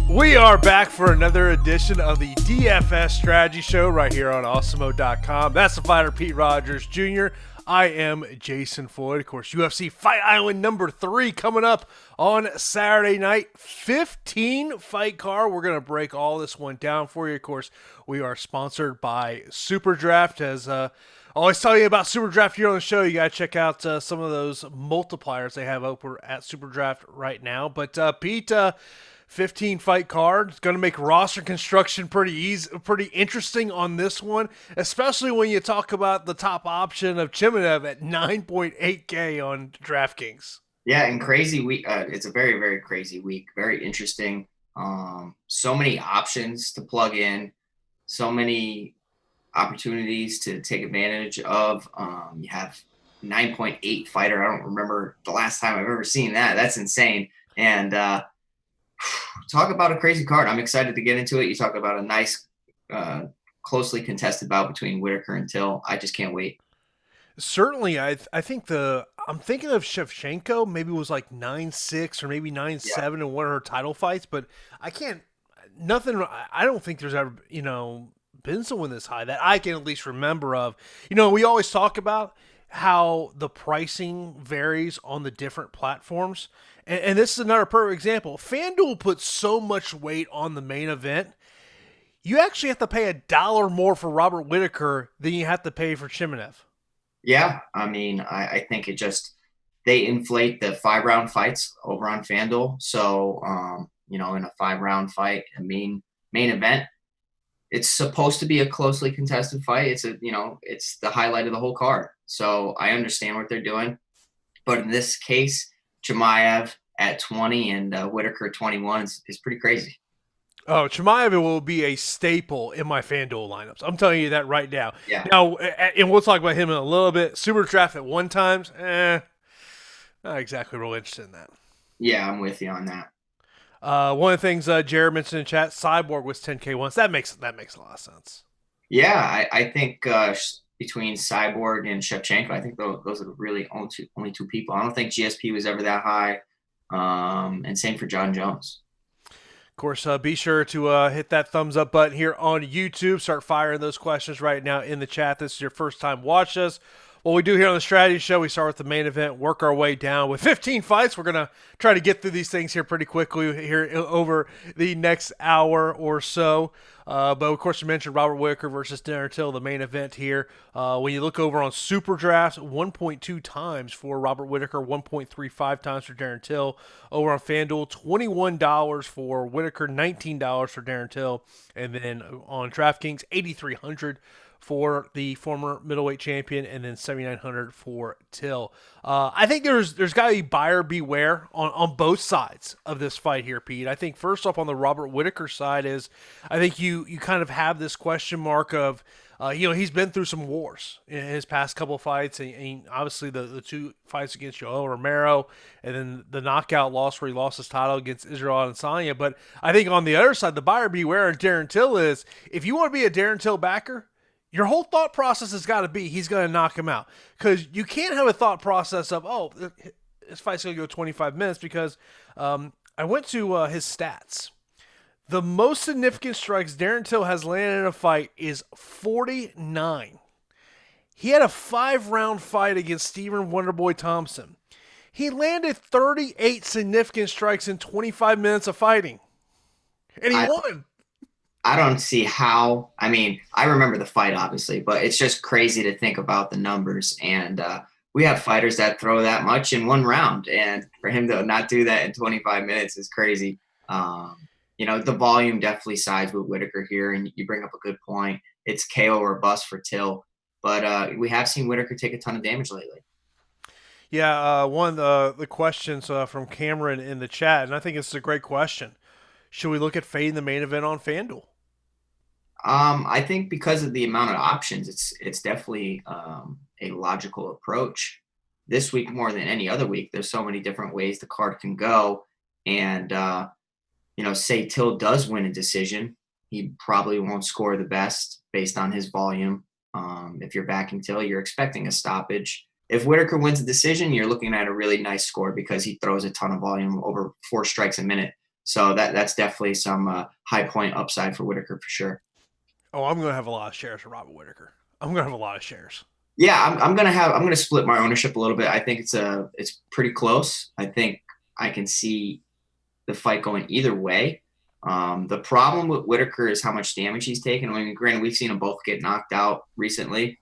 We are back for another edition of the DFS Strategy Show right here on Awesemo.com. That's the fighter Pete Rogers Jr. I am Jason Floyd. Of course, UFC Fight Island number 3 coming up on Saturday night. 15 fight card. We're going to break all this one down for you. Of course, we are sponsored by SuperDraft. As I always tell you about SuperDraft here on the show, you got to check out some of those multipliers they have over at SuperDraft right now. But Pete, 15 fight card. It's going to make roster construction pretty easy, pretty interesting on this one, especially when you talk about the top option of Chimaev at 9.8K on DraftKings. Yeah, and crazy week. It's a very, very crazy week. Very interesting. So many options to plug in. So many opportunities to take advantage of. You have 9.8 fighter. I don't remember the last time I've ever seen that. That's insane. And talk about a crazy card. I'm excited to get into it. You talk about a nice, closely contested bout between Whittaker and Till. I just can't wait. Certainly, I think I'm thinking of Shevchenko. Maybe it was like 9-6 or maybe 9-7 in one of her title fights, but I can't. Nothing. I don't think there's ever been someone this high that I can at least remember of. We always talk about how the pricing varies on the different platforms. And this is another perfect example. FanDuel puts so much weight on the main event. You actually have to pay $1 more for Robert Whittaker than you have to pay for Chimaev. Yeah, I mean, I think they inflate the 5-round fights over on FanDuel. So, in a 5-round fight, a main event, it's supposed to be a closely contested fight. It's it's the highlight of the whole card. So I understand what they're doing, but in this case, Chimaev at 20 and Whittaker 21 is pretty crazy. Oh, Chimaev will be a staple in my FanDuel lineups. I'm telling you that right now. Yeah. Now, and we'll talk about him in a little bit. SuperDraft at 1 times, not exactly real interested in that. Yeah, I'm with you on that. One of the things Jared mentioned in chat, Cyborg was 10K once. That makes a lot of sense. Yeah, I think between Cyborg and Shevchenko, I think those are the really only two people. I don't think GSP was ever that high. And same for John Jones. Of course, be sure to hit that thumbs up button here on YouTube. Start firing those questions right now in the chat. This is your first time watching us. What we do here on the Strategy Show, we start with the main event, work our way down with 15 fights. We're going to try to get through these things here pretty quickly here over the next hour or so. But, of course, you mentioned Robert Whittaker versus Darren Till, the main event here. When you look over on SuperDraft, 1.2 times for Robert Whittaker, 1.35 times for Darren Till. Over on FanDuel, $21 for Whittaker, $19 for Darren Till. And then on DraftKings, $8,300 for the former middleweight champion, and then $7,900 for Till. I think there's got to be buyer beware on both sides of this fight here, Pete. I think first off on the Robert Whittaker side is I think you kind of have this question mark of he's been through some wars in his past couple of fights, and obviously the 2 fights against Yoel Romero, and then the knockout loss where he lost his title against Israel Adesanya. But I think on the other side, the buyer beware of Darren Till is if you want to be a Darren Till backer, your whole thought process has got to be he's going to knock him out, because you can't have a thought process of, this fight's going to go 25 minutes, because I went to his stats. The most significant strikes Darren Till has landed in a fight is 49. He had a 5-round fight against Stephen Wonderboy Thompson. He landed 38 significant strikes in 25 minutes of fighting, and he won. I don't see how. I mean, I remember the fight, obviously, but it's just crazy to think about the numbers. And we have fighters that throw that much in 1 round. And for him to not do that in 25 minutes is crazy. The volume definitely sides with Whittaker here. And you bring up a good point. It's KO or bust for Till. But we have seen Whittaker take a ton of damage lately. Yeah, one of the questions from Cameron in the chat, and I think it's a great question. Should we look at fading the main event on FanDuel? I think because of the amount of options, it's definitely a logical approach. This week more than any other week, there's so many different ways the card can go. And, say Till does win a decision, he probably won't score the best based on his volume. If you're backing Till, you're expecting a stoppage. If Whittaker wins a decision, you're looking at a really nice score because he throws a ton of volume, over 4 strikes a minute. So that's definitely some high point upside for Whittaker for sure. Oh, I'm going to have a lot of shares of Robert Whittaker. I'm going to have a lot of shares. Yeah, I'm gonna split my ownership a little bit. I think it's pretty close. I think I can see the fight going either way. The problem with Whittaker is how much damage he's taken. I mean, granted, we've seen them both get knocked out recently,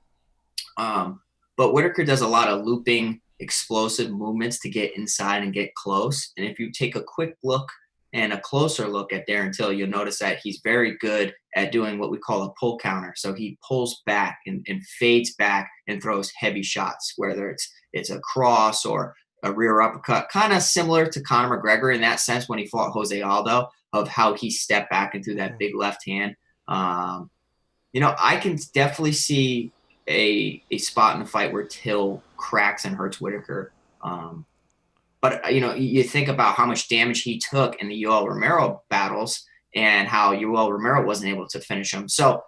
but Whittaker does a lot of looping, explosive movements to get inside and get close. And if you take a quick look and a closer look at Darren Till, you'll notice that he's very good at doing what we call a pull counter. So he pulls back and fades back and throws heavy shots, whether it's a cross or a rear uppercut, kind of similar to Conor McGregor in that sense when he fought Jose Aldo, of how he stepped back and threw that big left hand. I can definitely see a spot in the fight where Till cracks and hurts Whittaker. But you think about how much damage he took in the Yoel Romero battles and how Yoel Romero wasn't able to finish him. So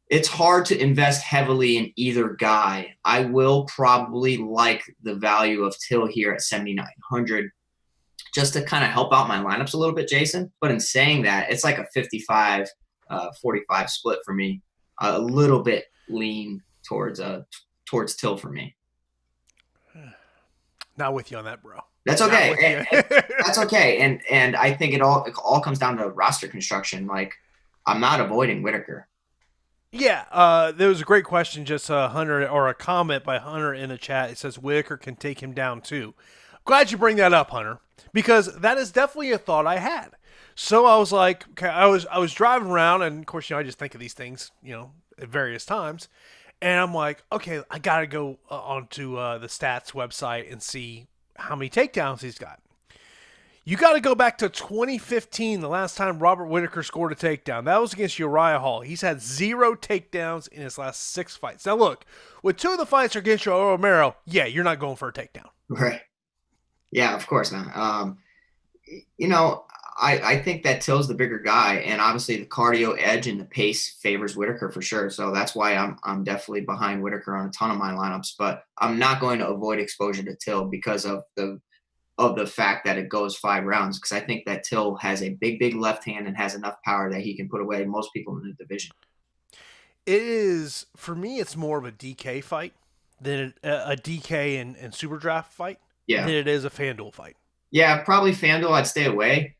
it's hard to invest heavily in either guy. I will probably like the value of Till here at 7,900 just to kind of help out my lineups a little bit, Jason. But in saying that, it's like a 55-45 split for me. A little bit lean towards Till for me. Not with you on that, bro. That's okay. That's okay. And I think it all comes down to roster construction. Like, I'm not avoiding Whittaker. Yeah, there was a great question, just Hunter, or a comment by Hunter in the chat. It says Whittaker can take him down too. Glad you bring that up, Hunter, because that is definitely a thought I had. So I was like, okay, I was driving around, and of course, I just think of these things, at various times, and I'm like, okay, I gotta go onto the stats website and see how many takedowns he's got. You got to go back to 2015, the last time Robert Whittaker scored a takedown. That was against Uriah Hall. He's had 0 takedowns in his last 6 fights. Now, look, with 2 of the fights are against Yoel Romero, yeah, you're not going for a takedown. Right. Yeah, of course not. I think that Till's the bigger guy, and obviously the cardio edge and the pace favors Whittaker for sure. So that's why I'm definitely behind Whittaker on a ton of my lineups. But I'm not going to avoid exposure to Till because of the fact that it goes 5 rounds, because I think that Till has a big left hand and has enough power that he can put away most people in the division. It is, for me, it's more of a DK fight than a DK and SuperDraft fight than it is a FanDuel fight. Yeah, probably FanDuel, I'd stay away.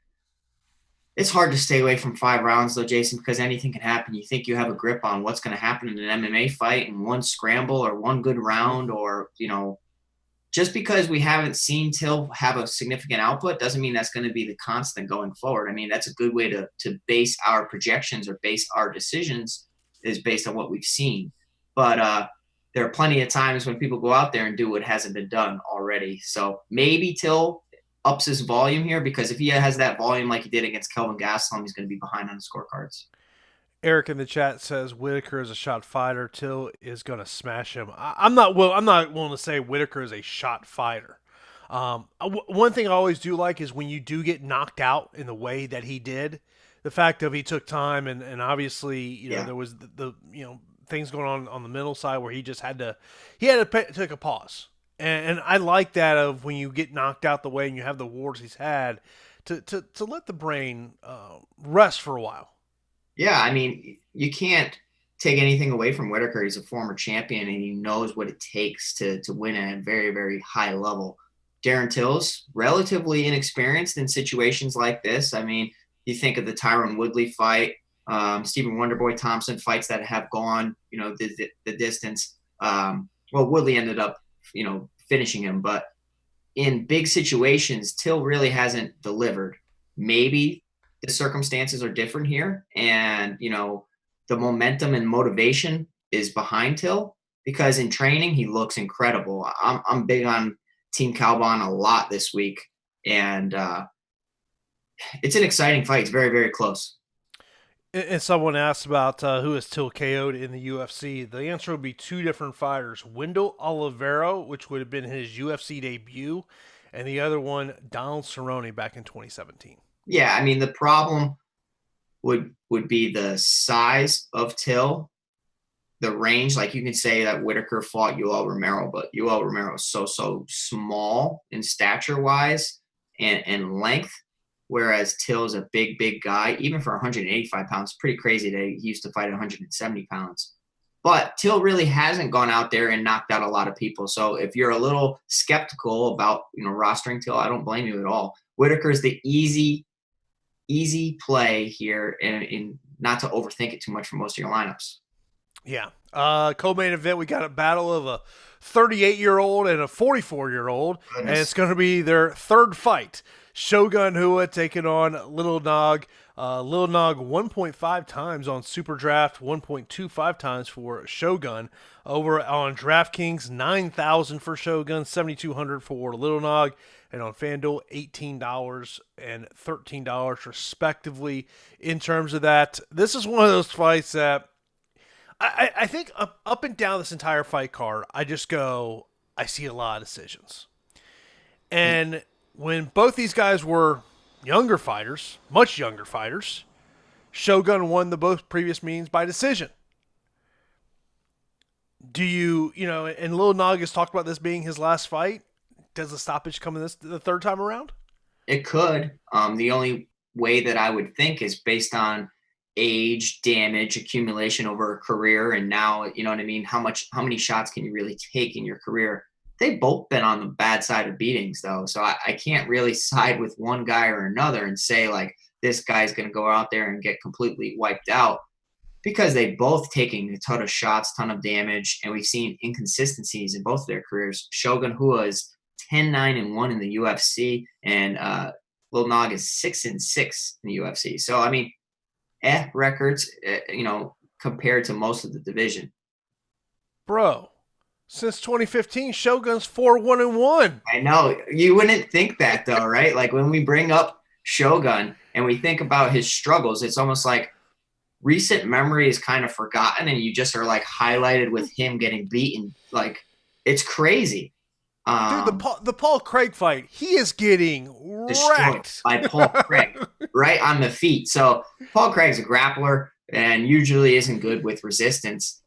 It's hard to stay away from 5 rounds, though, Jason, because anything can happen. You think you have a grip on what's going to happen in an MMA fight in one scramble or one good round, or, just because we haven't seen Till have a significant output doesn't mean that's going to be the constant going forward. I mean, that's a good way to base our projections or base our decisions, is based on what we've seen. But there are plenty of times when people go out there and do what hasn't been done already. So maybe Till ups his volume here, because if he has that volume like he did against Kelvin Gastelum, he's going to be behind on the scorecards. Eric in the chat says Whittaker is a shot fighter. Till is going to smash him. I'm not willing to say Whittaker is a shot fighter. One thing I always do like is when you do get knocked out in the way that he did, the fact of he took time and obviously there was the things going on the mental side where he just had to take a pause. And I like that of when you get knocked out the way and you have the wars he's had to let the brain rest for a while. Yeah, I mean, you can't take anything away from Whittaker. He's a former champion, and he knows what it takes to win at a very, very high level. Darren Till's relatively inexperienced in situations like this. I mean, you think of the Tyron Woodley fight, Stephen Wonderboy Thompson fights that have gone, the distance. Woodley ended up, finishing him. But in big situations, Till really hasn't delivered. Maybe the circumstances are different here, and the momentum and motivation is behind Till, because in training he looks incredible. I'm big on Team Cowboy a lot this week, and it's an exciting fight. It's very, very close. And someone asked about who has Till KO'd in the UFC. The answer would be 2 different fighters: Wendell Oliveira, which would have been his UFC debut, and the other one, Donald Cerrone, back in 2017. Yeah, I mean, the problem would be the size of Till, the range. Like, you can say that Whittaker fought Yoel Romero, but Yoel Romero is so small in stature-wise and length whereas Till's a big guy. Even for 185 pounds, pretty crazy that he used to fight at 170 pounds. But Till really hasn't gone out there and knocked out a lot of people. So if you're a little skeptical about, rostering Till, I don't blame you at all. Whittaker is the easy play here, and not to overthink it too much for most of your lineups. Yeah. Co-main event, we got a battle of a 38-year-old and a 44-year-old, and it's going to be their third fight. Shogun Hua taking on Little Nog. Little Nog 1.5 times on SuperDraft, 1.25 times for Shogun. Over on DraftKings, $9,000 for Shogun, $7,200 for Little Nog, and on FanDuel, $18 and $13 respectively. In terms of that, this is one of those fights that I think up and down this entire fight card, I see a lot of decisions. And when both these guys were younger fighters, much younger fighters, Shogun won the both previous meetings by decision. Do you, and Lil Nog has talked about this being his last fight. Does the stoppage come in the third time around? It could. The only way that I would think is based on age, damage, accumulation over a career, and now, you know what I mean? How many shots can you really take in your career? They've both been on the bad side of beatings, though, so I can't really side with one guy or another and say, like, this guy's going to go out there and get completely wiped out, because they both taking a ton of shots, ton of damage, and we've seen inconsistencies in both of their careers. Shogun Hua is 10-9-1 in the UFC, and Lil Nog is 6-6 in the UFC. So, I mean, records, compared to most of the division. Bro, since 2015, Shogun's 4-1-1. I know. You wouldn't think that, though, right? Like, when we bring up Shogun and we think about his struggles, it's almost like recent memory is kind of forgotten, and you just are, like, highlighted with him getting beaten. Like, it's crazy. Dude, the Paul Craig fight, he is getting wrecked by Paul Craig right on the feet. So Paul Craig's a grappler and usually isn't good with resistance.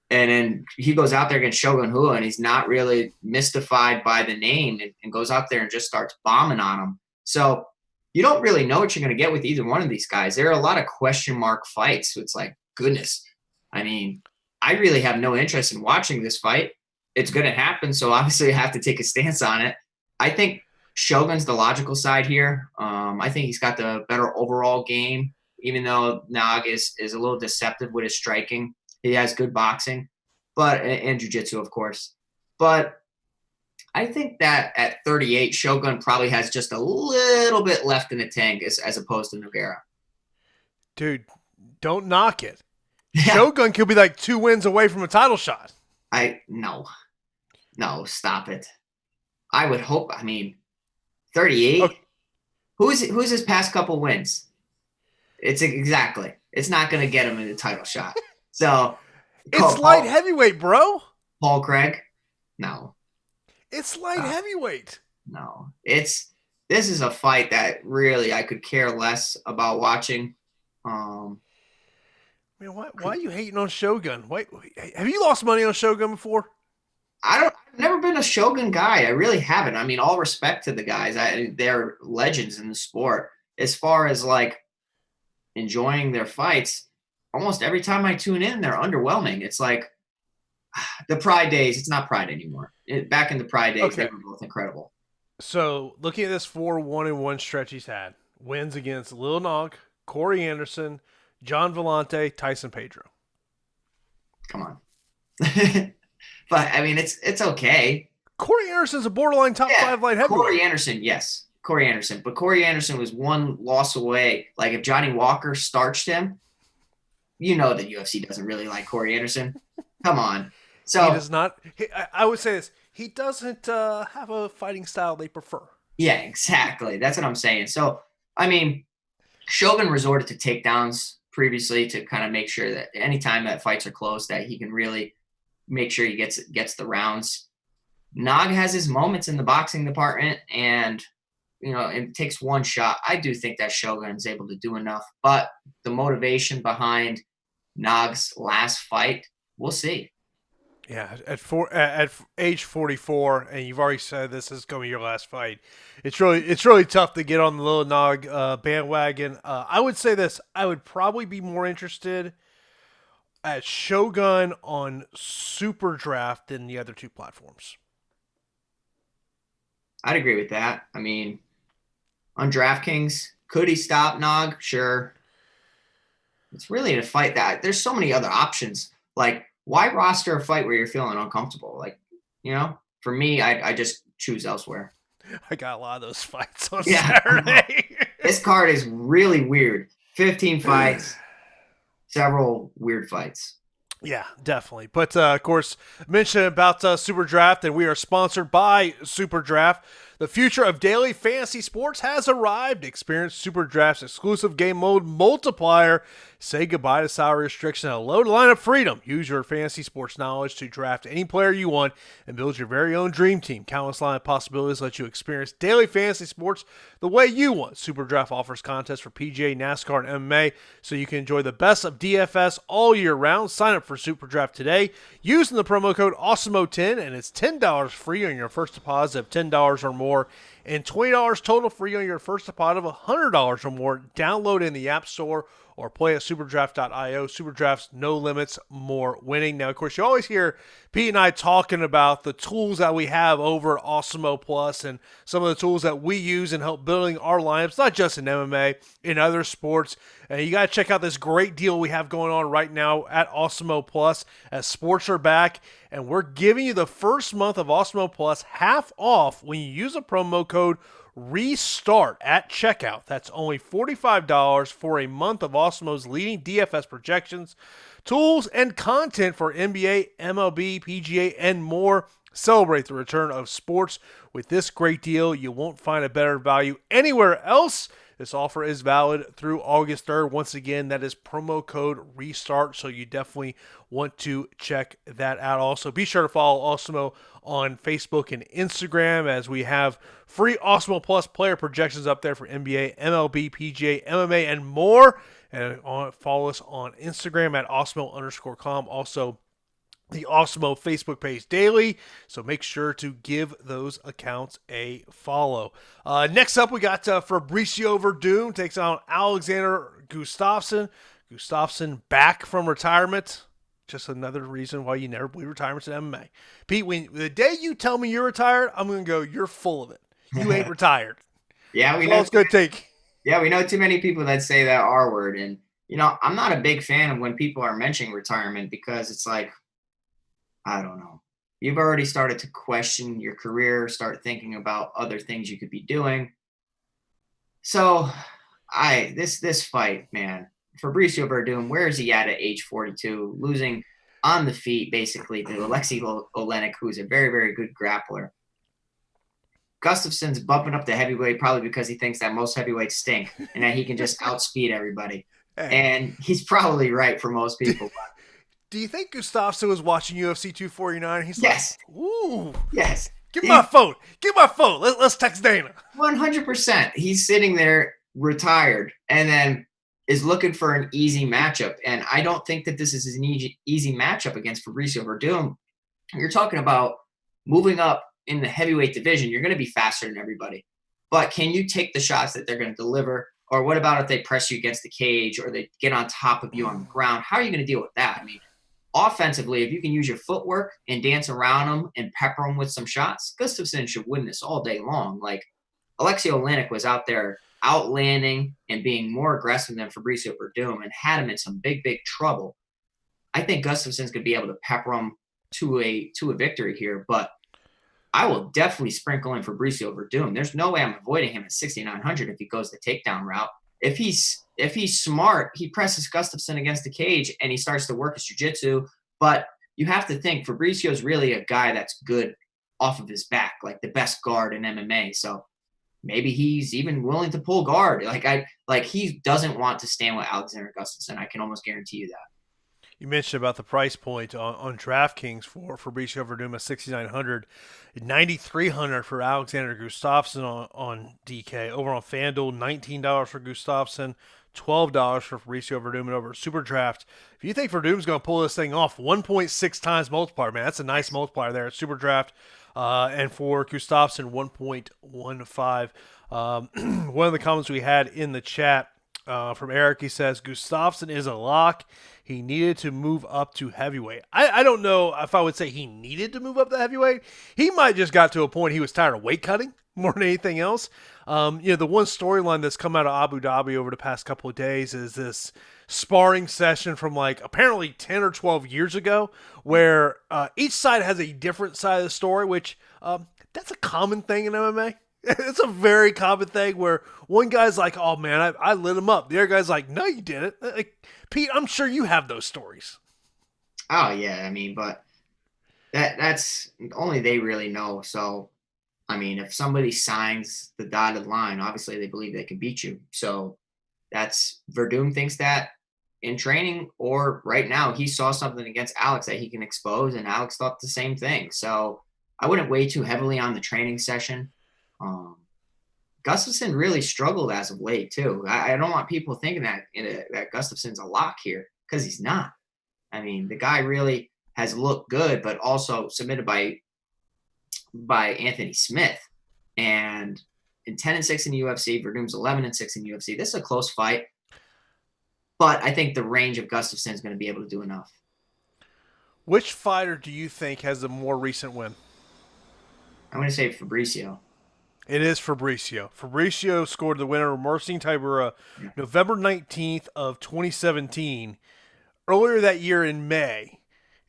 And then he goes out there against Shogun Hua, and he's not really mystified by the name, and goes out there and just starts bombing on him. So you don't really know what you're going to get with either one of these guys. There are a lot of question mark fights. So it's like, goodness. I mean, I really have no interest in watching this fight. It's going to happen, so obviously I have to take a stance on it. I think Shogun's the logical side here. I think he's got the better overall game, even though Nog is a little deceptive with his striking. He has good boxing, and jiu-jitsu, of course. But I think that at 38, Shogun probably has just a little bit left in the tank as opposed to Nogueira. Dude, don't knock it. Yeah. Shogun could be like 2 wins away from a title shot. No, stop it. I would hope. I mean, 38. Okay. Who's his past couple wins? It's not going to get him in the title shot. So it's light heavyweight, bro. Paul Craig? No. It's light heavyweight. No. This is a fight that really I could care less about watching. Man, why are you hating on Shogun? Wait, have you lost money on Shogun before? I've never been a Shogun guy. I really haven't. I mean, all respect to the guys. They're legends in the sport. As far as, like, enjoying their fights, almost every time I tune in, they're underwhelming. It's like the Pride days. It's not Pride anymore. Back in the Pride days, They were both incredible. So, looking at this 4-1-1 stretch he's had, wins against Lil Nog, Corey Anderson, John Vellante, Tyson Pedro. Come on. But, I mean, it's okay. Corey Anderson's a borderline top 5 light heavyweight. Corey Anderson, yes. Corey Anderson. But Corey Anderson was one loss away. Like, if Johnny Walker starched him, you know that UFC doesn't really like Corey Anderson. Come on. So he does not. I would say this. He doesn't have a fighting style they prefer. Yeah, exactly. That's what I'm saying. So, I mean, Shogun resorted to takedowns previously to kind of make sure that anytime that fights are close, that he can really make sure he gets the rounds. Nog has his moments in the boxing department, and it takes one shot. I do think that Shogun's able to do enough, but the motivation behind Nog's last fight, we'll see. Yeah, at age 44, and you've already said this is going to be your last fight. It's really tough to get on the little nog bandwagon. I would say this: I would probably be more interested at Shogun on SuperDraft than the other two platforms. I'd agree with that. I mean, on DraftKings, could he stop Nog? Sure. It's really a fight that there's so many other options. Like, why roster a fight where you're feeling uncomfortable? Like, for me, I just choose elsewhere. I got a lot of those fights on Yeah, Saturday. This card is really weird. 15 fights, several weird fights. Yeah, definitely. But of course, mention about SuperDraft, and we are sponsored by SuperDraft. The future of daily fantasy sports has arrived. Experience SuperDraft's exclusive game mode multiplier. Say goodbye to salary restriction and a load lineup freedom. Use your fantasy sports knowledge to draft any player you want and build your very own dream team. Countless lineup possibilities let you experience daily fantasy sports the way you want. SuperDraft offers contests for PGA, NASCAR, and MMA, so you can enjoy the best of DFS all year round. Sign up for SuperDraft today using the promo code Awesemo10, and it's $10 free on your first deposit of $10 or more, and $20 total free on your first deposit of $100 or more. Download in the App Store or play at superdraft.io. SuperDraft's no limits, more winning. Now, of course, you always hear Pete and I talking about the tools that we have over at Awesemo Plus and some of the tools that we use in help building our lineups, not just in MMA, in other sports. And you got to check out this great deal we have going on right now at Awesemo Plus as sports are back. And we're giving you the first month of Awesemo Plus half off when you use a promo code RESTART at checkout. That's only $45 for a month of Awesemo's leading DFS projections, tools, and content for NBA, MLB, PGA, and more. Celebrate the return of sports with this great deal. You won't find a better value anywhere else. This offer is valid through August 3rd. Once again, that is promo code RESTART, so you definitely want to check that out. Also, be sure to follow Awesemo on Facebook and Instagram, as we have free Awesemo Plus player projections up there for NBA, MLB, PGA, MMA, and more. And follow us on Instagram at Awesemo_com. Also, the Awesemo Facebook page daily, so make sure to give those accounts a follow. Next up, we got Fabricio Verdum takes on Alexander Gustafsson. Gustafsson back from retirement. Just another reason why you never believe retirement's in MMA. Pete, the day you tell me you're retired, I'm going to go, you're full of it. You ain't retired. Yeah, we know. It's going to take. Yeah, we know too many people that say that R word. And, I'm not a big fan of when people are mentioning retirement, because it's like, I don't know. You've already started to question your career, start thinking about other things you could be doing. So this fight, man, Fabricio Verdum, where is he at age 42? Losing on the feet, basically, to Alexei Olenek, who's a very, very good grappler. Gustafsson's bumping up to heavyweight probably because he thinks that most heavyweights stink and that he can just outspeed everybody. And he's probably right for most people. Do you think Gustafsson was watching UFC 249? He's yes. Like, ooh. Yes. Give my phone. Give my phone. Let's text Dana. 100%. He's sitting there retired and then is looking for an easy matchup. And I don't think that this is an easy matchup against Fabricio Verdum. You're talking about moving up in the heavyweight division. You're going to be faster than everybody. But can you take the shots that they're going to deliver? Or what about if they press you against the cage or they get on top of you on the ground? How are you going to deal with that? I mean, offensively, if you can use your footwork and dance around them and pepper them with some shots, Gustafsson should win this all day long. Like, Alexei Olenek was out there outlanding and being more aggressive than Fabricio Verdum and had him in some big, big trouble. I think Gustafsson's going to be able to pepper him to a victory here, but I will definitely sprinkle in Fabricio Verdum. There's no way I'm avoiding him at 6,900 if he goes the takedown route. If he's smart, he presses Gustafsson against the cage and he starts to work his jiu-jitsu. But you have to think Fabricio is really a guy that's good off of his back, like the best guard in MMA. So maybe he's even willing to pull guard. Like he doesn't want to stand with Alexander Gustafsson. I can almost guarantee you that. You mentioned about the price point on DraftKings for Fabricio Verdum at 6,900, 9,300 for Alexander Gustafsson on DK. Over on FanDuel, $19 for Gustafsson, $12 for Fabricio Verdum and over at SuperDraft. If you think Verdum's going to pull this thing off, 1.6 times multiplier, man. That's a nice multiplier there at SuperDraft. And for Gustafs, 1.15. One of the comments we had in the chat from Eric, he says, Gustafsson is a lock. He needed to move up to heavyweight. I don't know if I would say he needed to move up to heavyweight. He might just got to a point he was tired of weight cutting more than anything else. The one storyline that's come out of Abu Dhabi over the past couple of days is this sparring session from like apparently 10 or 12 years ago where each side has a different side of the story, which that's a common thing in MMA. It's a very common thing where one guy's like, oh man, I lit him up. The other guy's like, no, you didn't. Like, Pete, I'm sure you have those stories. Oh yeah, I mean, but that's only they really know. So, I mean, if somebody signs the dotted line, obviously they believe they can beat you. So that's Verdum thinks that in training, or right now he saw something against Alex that he can expose, and Alex thought the same thing. So I wouldn't weigh too heavily on the training session. Gustafsson really struggled as of late too. I don't want people thinking that that Gustafsson's a lock here, because he's not. I mean, the guy really has looked good, but also submitted by Anthony Smith, and in 10-6 in the UFC, Verdum's 11-6 in the UFC. This is a close fight, but I think the range of Gustafsson is going to be able to do enough. Which fighter do you think has the more recent win? I'm going to say Fabricio. It is Fabricio. Fabricio scored the winner of Marcin Tybura November 19th of 2017. Earlier that year in May,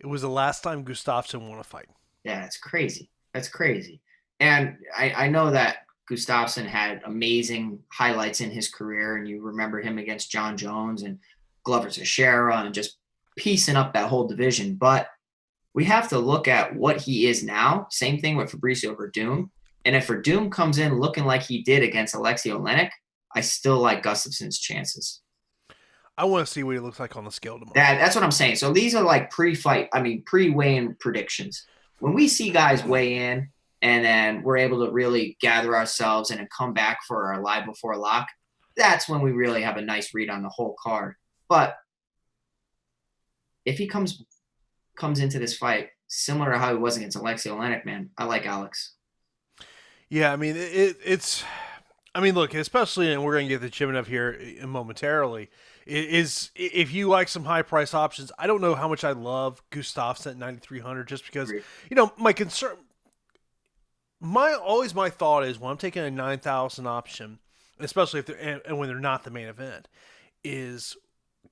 it was the last time Gustafsson won a fight. Yeah, that's crazy. That's crazy. And I know that Gustafsson had amazing highlights in his career, and you remember him against John Jones and Glover Teixeira and just piecing up that whole division. But we have to look at what he is now. Same thing with Fabricio Verdum. And if Verdum comes in looking like he did against Alexei Oleinik, I still like Gustafsson's chances. I want to see what he looks like on the scale tomorrow. That's what I'm saying. So these are like pre-weigh-in predictions. When we see guys weigh in and then we're able to really gather ourselves and then come back for our live before lock, that's when we really have a nice read on the whole card. But if he comes into this fight similar to how he was against Alexei Oleinik, man, I like Alex. Yeah, I mean, it's – I mean, look, especially – and we're going to get to Chimanev here momentarily – is if you like some high price options, I don't know how much I love Gustafsson at 9,300 just because, my concern – my thought is when I'm taking a 9,000 option, especially if they're – and when they're not the main event, is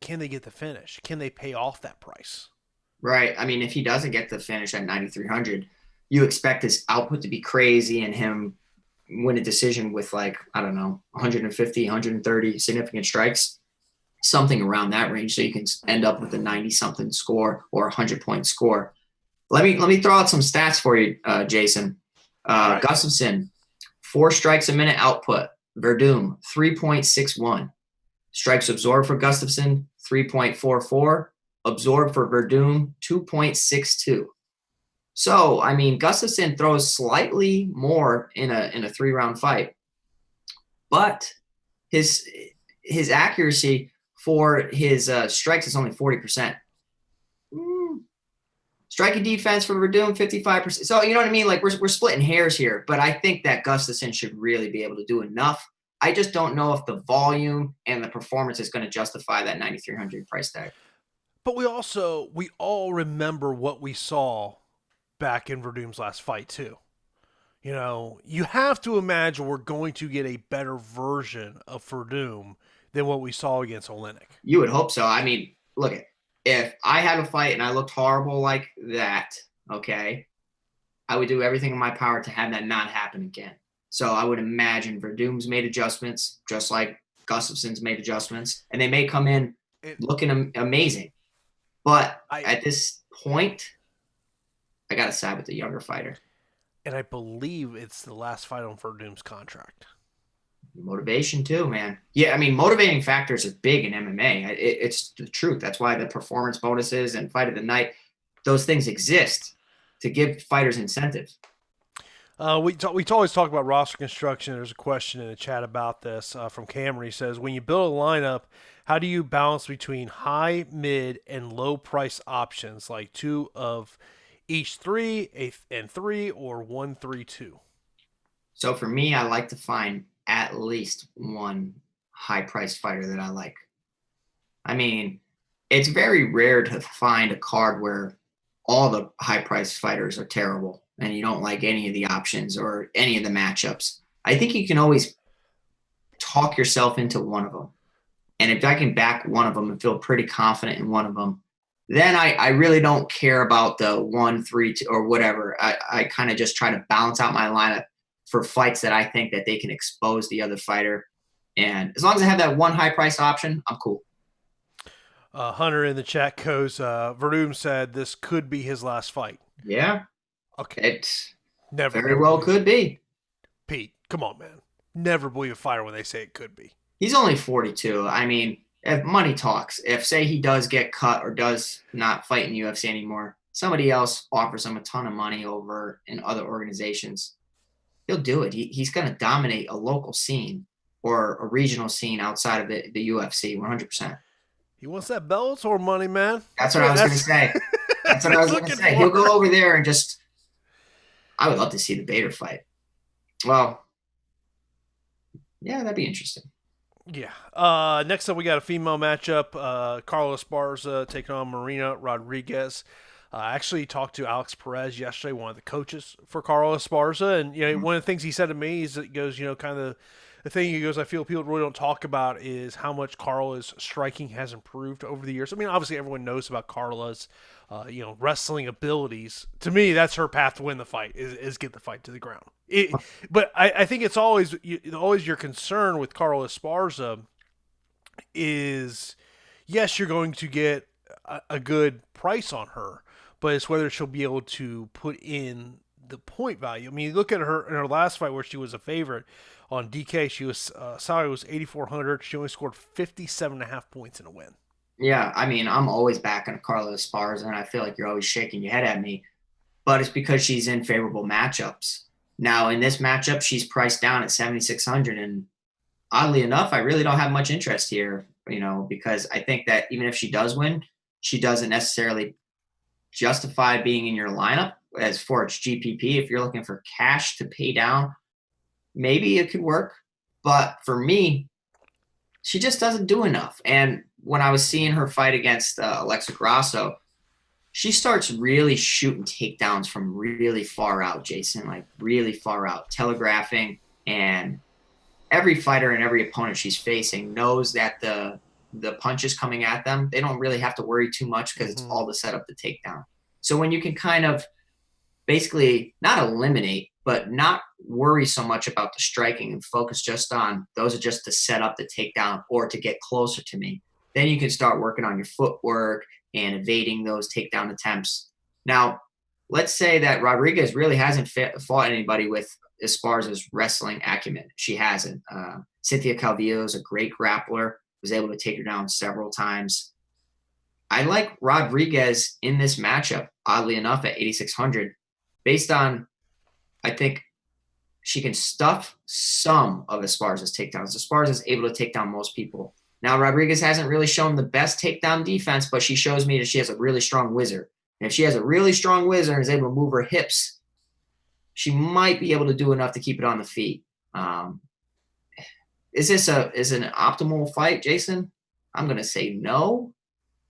can they get the finish? Can they pay off that price? Right. I mean, if he doesn't get the finish at 9,300, you expect his output to be crazy and him win a decision with 150, 130 significant strikes, something around that range. So you can end up with a 90-something score or a 100-point score. Let me throw out some stats for you, Jason. Right. Gustafsson, 4 strikes a minute output. Verdum, 3.61. Strikes absorbed for Gustafsson, 3.44. Absorbed for Verdum, 2.62. So, I mean, Gustafsson throws slightly more in a 3-round fight, but his accuracy for his strikes is only 40%. Striking defense for Verdum, 55%. So, you know what I mean? Like, we're splitting hairs here, but I think that Gustafsson should really be able to do enough. I just don't know if the volume and the performance is going to justify that 9,300 price tag. But we all remember what we saw back in Verdum's last fight too. You have to imagine we're going to get a better version of Verdum than what we saw against Oleinik. You would hope so. I mean, look, if I had a fight and I looked horrible like that, okay, I would do everything in my power to have that not happen again. So I would imagine Verdum's made adjustments, just like Gustafsson's made adjustments, and they may come in looking amazing. But at this point, I got to side with the younger fighter. And I believe it's the last fight on Verdum's contract. Motivation too, man. Yeah, I mean, motivating factors are big in MMA. It's the truth. That's why the performance bonuses and fight of the night, those things exist to give fighters incentive. We always talk about roster construction. There's a question in the chat about this from Cameron. He says, when you build a lineup, how do you balance between high, mid, and low price options like two of each three, or 1-3-2? So for me, I like to find at least one high priced fighter that I like. I mean, it's very rare to find a card where all the high priced fighters are terrible and you don't like any of the options or any of the matchups. I think you can always talk yourself into one of them. And if I can back one of them and feel pretty confident in one of them, then I really don't care about the 1-3-2 or whatever. I kind of just try to balance out my lineup for fights that I think that they can expose the other fighter. And as long as I have that one high price option, I'm cool. Hunter in the chat goes, Verdum said this could be his last fight. Yeah. Okay. It Never very well could be. Pete, come on, man. Never believe a fighter when they say it could be. He's only 42. I mean, if money talks, if say he does get cut or does not fight in UFC anymore, somebody else offers him a ton of money over in other organizations, he'll do it. He's going to dominate a local scene or a regional scene outside of the UFC 100%. He wants that Bellator money, man. That's what I was going to say. That's what I was going to say. He'll go over there and just – I would love to see the Bader fight. Well, yeah, that'd be interesting. Yeah. Next up, we got a female matchup. Carlos Barza taking on Marina Rodriguez. I actually talked to Alex Perez yesterday, one of the coaches for Carlos Barza, and one of the things he said to me is that he goes, kind of the thing he goes, I feel people really don't talk about is how much Carla's striking has improved over the years. I mean, obviously everyone knows about Carla's, wrestling abilities. To me, that's her path to win the fight is get the fight to the ground. But I think it's always your concern with Carla Esparza is, yes, you're going to get a good price on her, but it's whether she'll be able to put in the point value. I mean, you look at her in her last fight where she was a favorite on DK. She was salary was 8,400. She only scored 57.5 points in a win. Yeah, I mean, I'm always backing Carla Esparza, and I feel like you're always shaking your head at me, but it's because she's in favorable matchups. Now, in this matchup, she's priced down at 7,600, and oddly enough, I really don't have much interest here, because I think that even if she does win, she doesn't necessarily justify being in your lineup as for its GPP. If you're looking for cash to pay down, maybe it could work, but for me, she just doesn't do enough. And when I was seeing her fight against Alexa Grasso, she starts really shooting takedowns from really far out, Jason, like really far out, telegraphing. And every fighter and every opponent she's facing knows that the punches coming at them, they don't really have to worry too much because it's all to set up the takedown. So when you can kind of basically not eliminate, but not worry so much about the striking and focus just on those are just to set up the takedown or to get closer to me, then you can start working on your footwork and evading those takedown attempts. Now, let's say that Rodriguez really hasn't fought anybody with Esparza's wrestling acumen. She hasn't. Cynthia Calvillo is a great grappler, was able to take her down several times. I like Rodriguez in this matchup, oddly enough, at 8,600, based on, I think she can stuff some of Esparza's takedowns. Esparza is able to take down most people. Now, Rodriguez hasn't really shown the best takedown defense, but she shows me that she has a really strong whizzer. And if she has a really strong whizzer and is able to move her hips, she might be able to do enough to keep it on the feet. Is an optimal fight, Jason? I'm going to say no,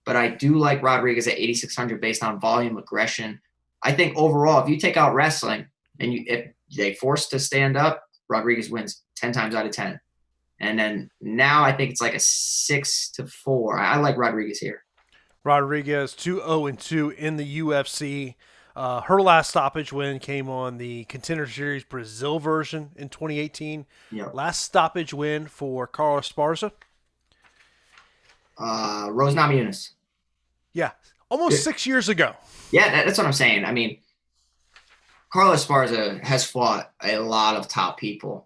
but I do like Rodriguez at 8,600 based on volume, aggression. I think overall, if you take out wrestling and if they force to stand up, Rodriguez wins 10 times out of 10. And then now I think it's like a 6-4. I like Rodriguez here. Rodriguez 2-0-2 in the UFC. Her last stoppage win came on the Contender Series Brazil version in 2018. Yep. Last stoppage win for Carlos Esparza. Rose Namajunas. Yeah, almost 6 years ago. Yeah, that's what I'm saying. I mean, Carlos Barza has fought a lot of top people.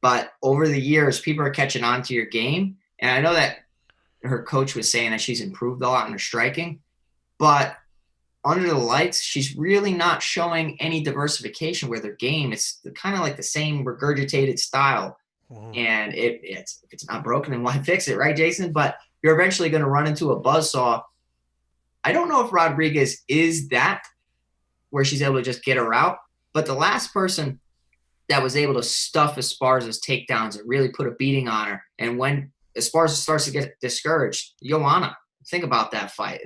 But over the years, people are catching on to your game. And I know that her coach was saying that she's improved a lot in her striking. But under the lights, she's really not showing any diversification with her game. It's kind of like the same regurgitated style. And if it's not broken, then why fix it, right, Jason? But you're eventually going to run into a buzzsaw. I don't know if Rodriguez is that, where she's able to just get her out. But the last person that was able to stuff Esparza's takedowns and really put a beating on her, and when Esparza starts to get discouraged, Joanna, think about that fight.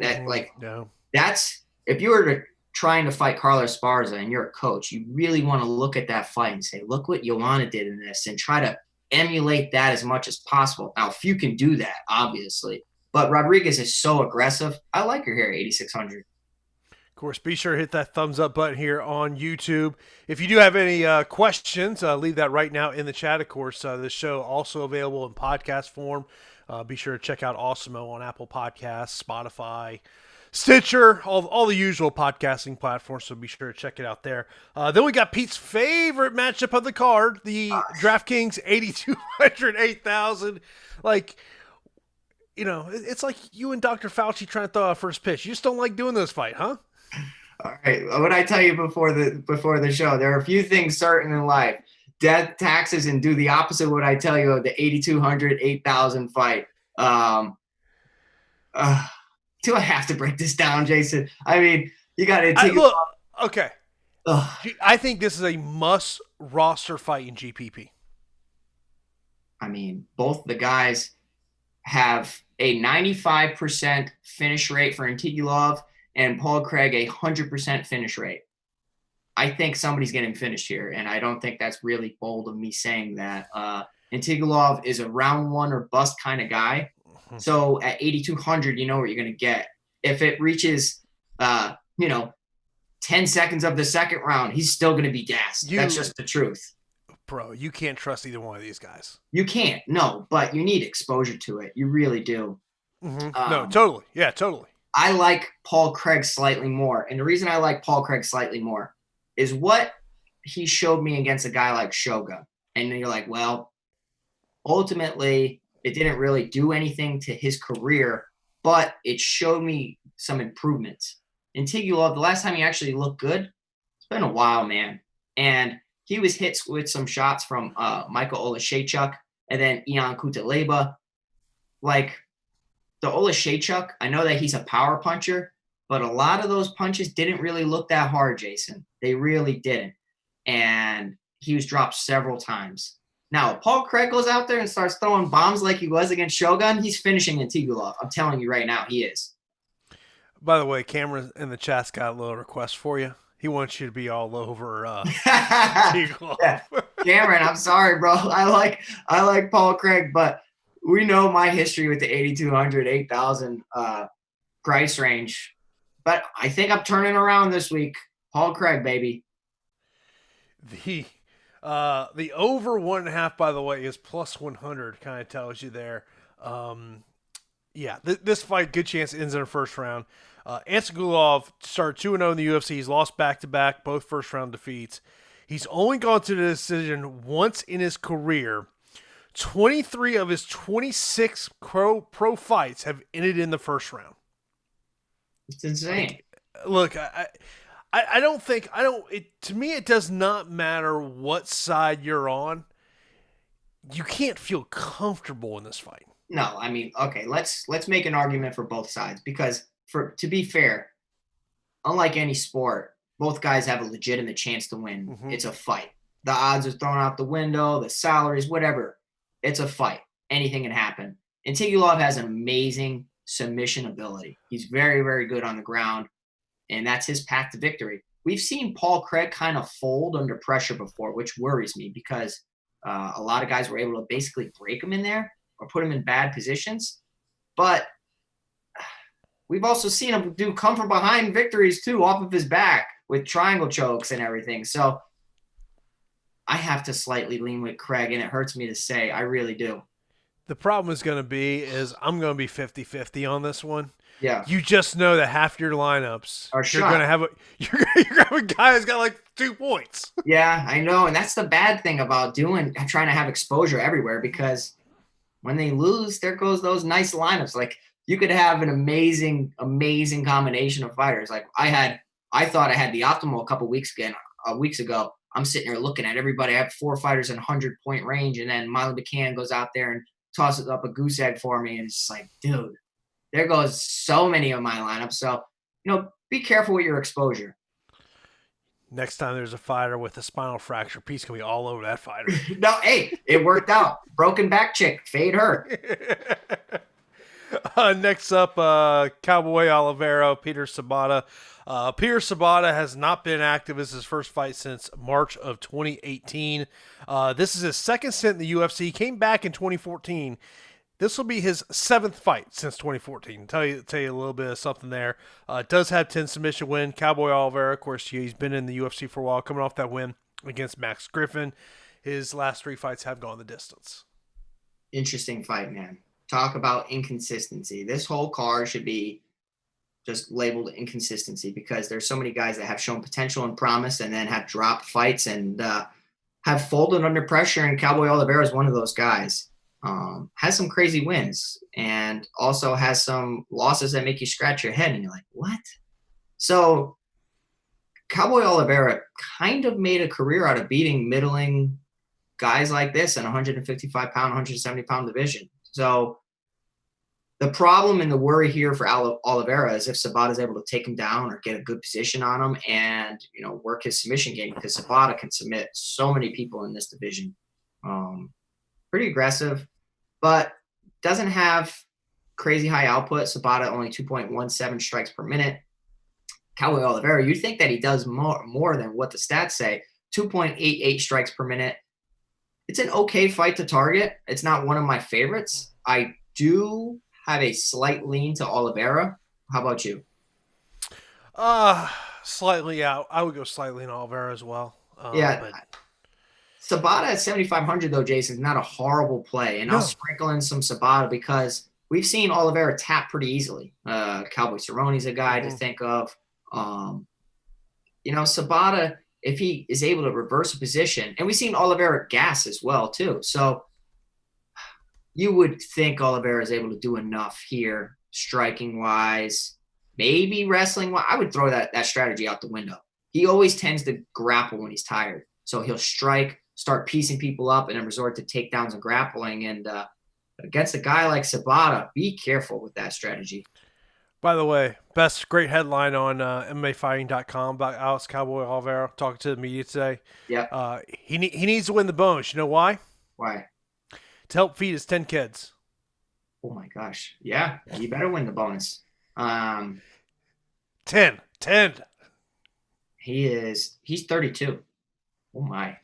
That's if you were trying to fight Carla Esparza and you're a coach, you really want to look at that fight and say, look what Joanna did in this, and try to emulate that as much as possible. Now, if you can do that, obviously, but Rodriguez is so aggressive. I like her here at 8,600. Of course, be sure to hit that thumbs up button here on YouTube. If you do have any questions, leave that right now in the chat. Of course, this show also available in podcast form. Be sure to check out Awesemo on Apple Podcasts, Spotify, Stitcher, all the usual podcasting platforms, so be sure to check it out there. Then we got Pete's favorite matchup of the card, the DraftKings 8,200, 8,000. Like, you know, it's like you and Dr. Fauci trying to throw out first pitch. You just don't like doing this fight, huh? All right. What I tell you before the show, there are a few things certain in life. Death, taxes, and do the opposite of what I tell you of the 8,200, 8,000 fight. Do I have to break this down, Jason? I mean, you got to take look. Okay. I think this is a must roster fight in GPP. I mean, both the guys have a 95% finish rate for Antigulov and Paul Craig a 100% finish rate. I think somebody's getting finished here, and I don't think that's really bold of me saying that. Antigulov is a round one or bust kind of guy. So at 8,200, you know what you're going to get. If it reaches, 10 seconds of the second round, he's still going to be gassed. That's just the truth. Bro, you can't trust either one of these guys. You can't, no, but you need exposure to it. You really do. No, totally. Yeah, totally. I like Paul Craig slightly more. And the reason I like Paul Craig slightly more is what he showed me against a guy like Shogun. And you're like, well, ultimately, it didn't really do anything to his career, but it showed me some improvements. Antigulov, the last time he actually looked good, it's been a while, man. And he was hit with some shots from Michael Olashechuk and then Ion Kutaleba. Like, the Olashechuk, I know that he's a power puncher, but a lot of those punches didn't really look that hard, Jason. They really didn't. And he was dropped several times. Now, if Paul Craig goes out there and starts throwing bombs like he was against Shogun, he's finishing Antigulov. I'm telling you right now, he is. By the way, Cameron in the chat's got a little request for you. He wants you to be all over Antigulov. Yeah. Cameron, I'm sorry, bro. I like Paul Craig, but we know my history with the 8,200, 8,000 price range. But I think I'm turning around this week. Paul Craig, baby. The over 1.5, by the way, is plus 100. Kind of tells you there. This fight, good chance ends in the first round. Antigulov started 2-0 in the UFC. He's lost back-to-back, both first-round defeats. He's only gone to the decision once in his career. 23 of his 26 pro fights have ended in the first round. It's insane. Look, to me, it does not matter what side you're on. You can't feel comfortable in this fight. No, I mean, okay, let's make an argument for both sides because to be fair, unlike any sport, both guys have a legitimate chance to win. Mm-hmm. It's a fight. The odds are thrown out the window, the salaries, whatever. It's a fight. Anything can happen. Antigulov has an amazing submission ability. He's very, very good on the ground, and that's his path to victory. We've seen Paul Craig kind of fold under pressure before, which worries me because a lot of guys were able to basically break him in there or put him in bad positions. But we've also seen him come from behind victories, too, off of his back with triangle chokes and everything. So I have to slightly lean with Craig, and it hurts me to say. I really do. The problem is going to be I'm going to be 50-50 on this one. Yeah. You just know that half your lineups you're going to have you're going to have a guy who's got like 2 points. Yeah, I know, and that's the bad thing about trying to have exposure everywhere because when they lose, there goes those nice lineups. Like you could have an amazing, amazing combination of fighters. Like I thought I had the optimal a couple weeks ago. I'm sitting there looking at everybody. I have 4 fighters in 100-point range, and then Molly McCann goes out there and tosses up a goose egg for me, and it's just like, dude, there goes so many of my lineups. So, be careful with your exposure. Next time there's a fighter with a spinal fracture, Pete's gonna be all over that fighter. No, hey, it worked out. Broken back chick, fade her. Next up, Cowboy Oliveira, Peter Sabatta. Peter Sabatta has not been active as his first fight since March of 2018. This is his second stint in the UFC. He came back in 2014. This will be his 7th fight since 2014. Tell you a little bit of something there. Does have 10 submission win. Cowboy Oliveira, of course, he's been in the UFC for a while, coming off that win against Max Griffin. His last 3 fights have gone the distance. Interesting fight, man. Talk about inconsistency. This whole card should be just labeled inconsistency because there's so many guys that have shown potential and promise and then have dropped fights and have folded under pressure, and Cowboy Oliveira is one of those guys. Has some crazy wins and also has some losses that make you scratch your head and you're like, what? So Cowboy Oliveira kind of made a career out of beating middling guys like this in 155-pound, 170-pound division. So the problem and the worry here for Oliveira is if Sabatta is able to take him down or get a good position on him and, work his submission game, because Sabatta can submit so many people in this division. Pretty aggressive, but doesn't have crazy high output. Sabatta only 2.17 strikes per minute. Cowboy Oliveira, you'd think that he does more than what the stats say. 2.88 strikes per minute. It's an okay fight to target. It's not one of my favorites. I do have a slight lean to Oliveira. How about you? Slightly out. I would go slightly in Oliveira as well. Yeah. But Sabatta at 7,500 though, Jason, is not a horrible play. And I'll sprinkle in some Sabatta because we've seen Oliveira tap pretty easily. Cowboy Cerrone's a guy to think of. Sabatta, if he is able to reverse a position, and we've seen Oliveira gas as well too. So you would think Oliveira is able to do enough here, striking wise, maybe wrestling wise. I would throw that strategy out the window. He always tends to grapple when he's tired. So he'll strike, start piecing people up, and then resort to takedowns and grappling. And against a guy like Sabatta, be careful with that strategy. By the way, great headline on MMAfighting.com about Alex Cowboy Oliveira talking to the media today. Yeah. He needs to win the bonus. You know why? Why? To help feed his 10 kids. Oh my gosh. Yeah. You better win the bonus. 10. He's 32. Oh my.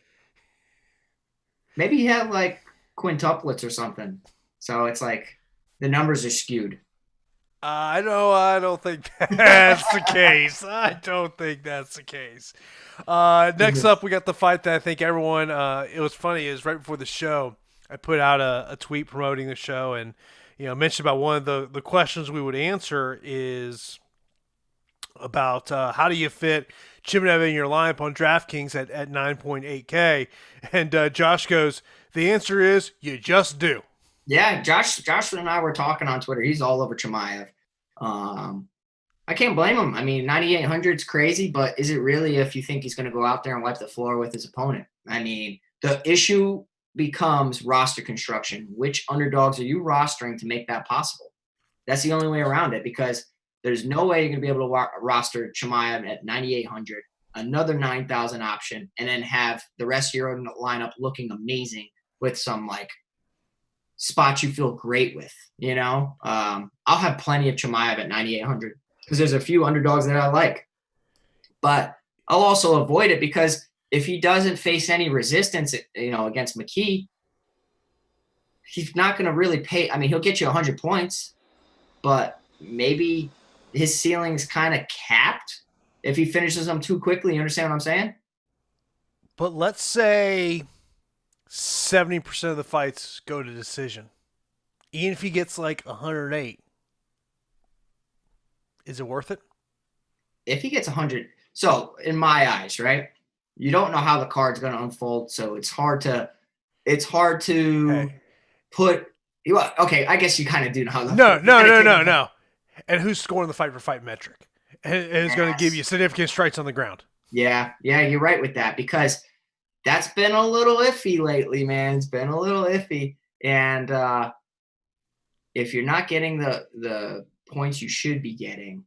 Maybe he had like quintuplets or something. So it's like the numbers are skewed. I don't think that's the case. Next up, we got the fight that I think everyone, it was funny, is right before the show, I put out a tweet promoting the show and, mentioned about one of the questions we would answer is about how do you fit Chimaev in your lineup on DraftKings at 9.8K. And Josh goes, the answer is you just do. Yeah, Josh and I were talking on Twitter. He's all over Chimaev. I can't blame him. I mean, 9,800 is crazy, but is it really if you think he's going to go out there and wipe the floor with his opponent? I mean, the issue becomes roster construction. Which underdogs are you rostering to make that possible? That's the only way around it, because there's no way you're going to be able to roster Chimaev at 9,800, another 9,000 option, and then have the rest of your lineup looking amazing with some like spots you feel great with, I'll have plenty of Chimaev at 9,800 because there's a few underdogs that I like, but I'll also avoid it because if he doesn't face any resistance, against McKee, he's not going to really pay. I mean, he'll get you 100 points, but maybe his ceiling's kind of capped if he finishes them too quickly. You understand what I'm saying? But let's say 70% of the fights go to decision. Even if he gets like 108, is it worth it? If he gets 100, so in my eyes, right? You don't know how the card's going to unfold, so it's hard to put Okay, I guess you kind of do know how No. And who's scoring the fight for fight metric? And who's going to give you Yes. significant strikes on the ground? Yeah, you're right with that because that's been a little iffy lately, man. It's been a little iffy. And if you're not getting the points you should be getting,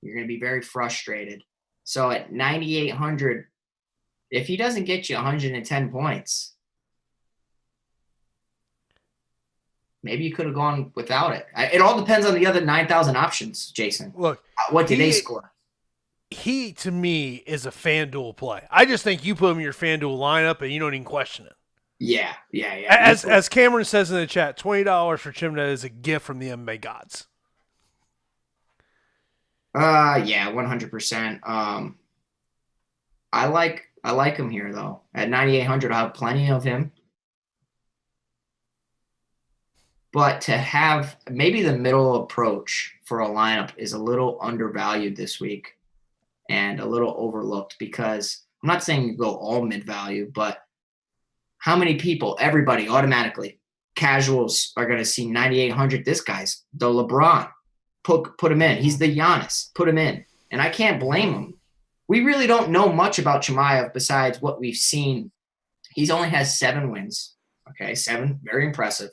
you're going to be very frustrated. So at 9,800, if he doesn't get you 110 points, maybe you could have gone without it. It all depends on the other 9,000 options, Jason. Look, What did they score? He, to me, is a FanDuel play. I just think you put him in your FanDuel lineup and you don't even question it. Yeah. As Cameron says in the chat, $20 for Chimney is a gift from the MMA gods. Yeah, 100%. I like him here though. At 9,800, I have plenty of him. But to have maybe the middle approach for a lineup is a little undervalued this week and a little overlooked because I'm not saying you go all mid value, but how many people, everybody automatically, casuals are going to see 9,800. This guy's the LeBron. Put him in. He's the Giannis. Put him in. And I can't blame him. We really don't know much about Chimaev besides what we've seen. He's only has 7 wins. Okay, 7. Very impressive.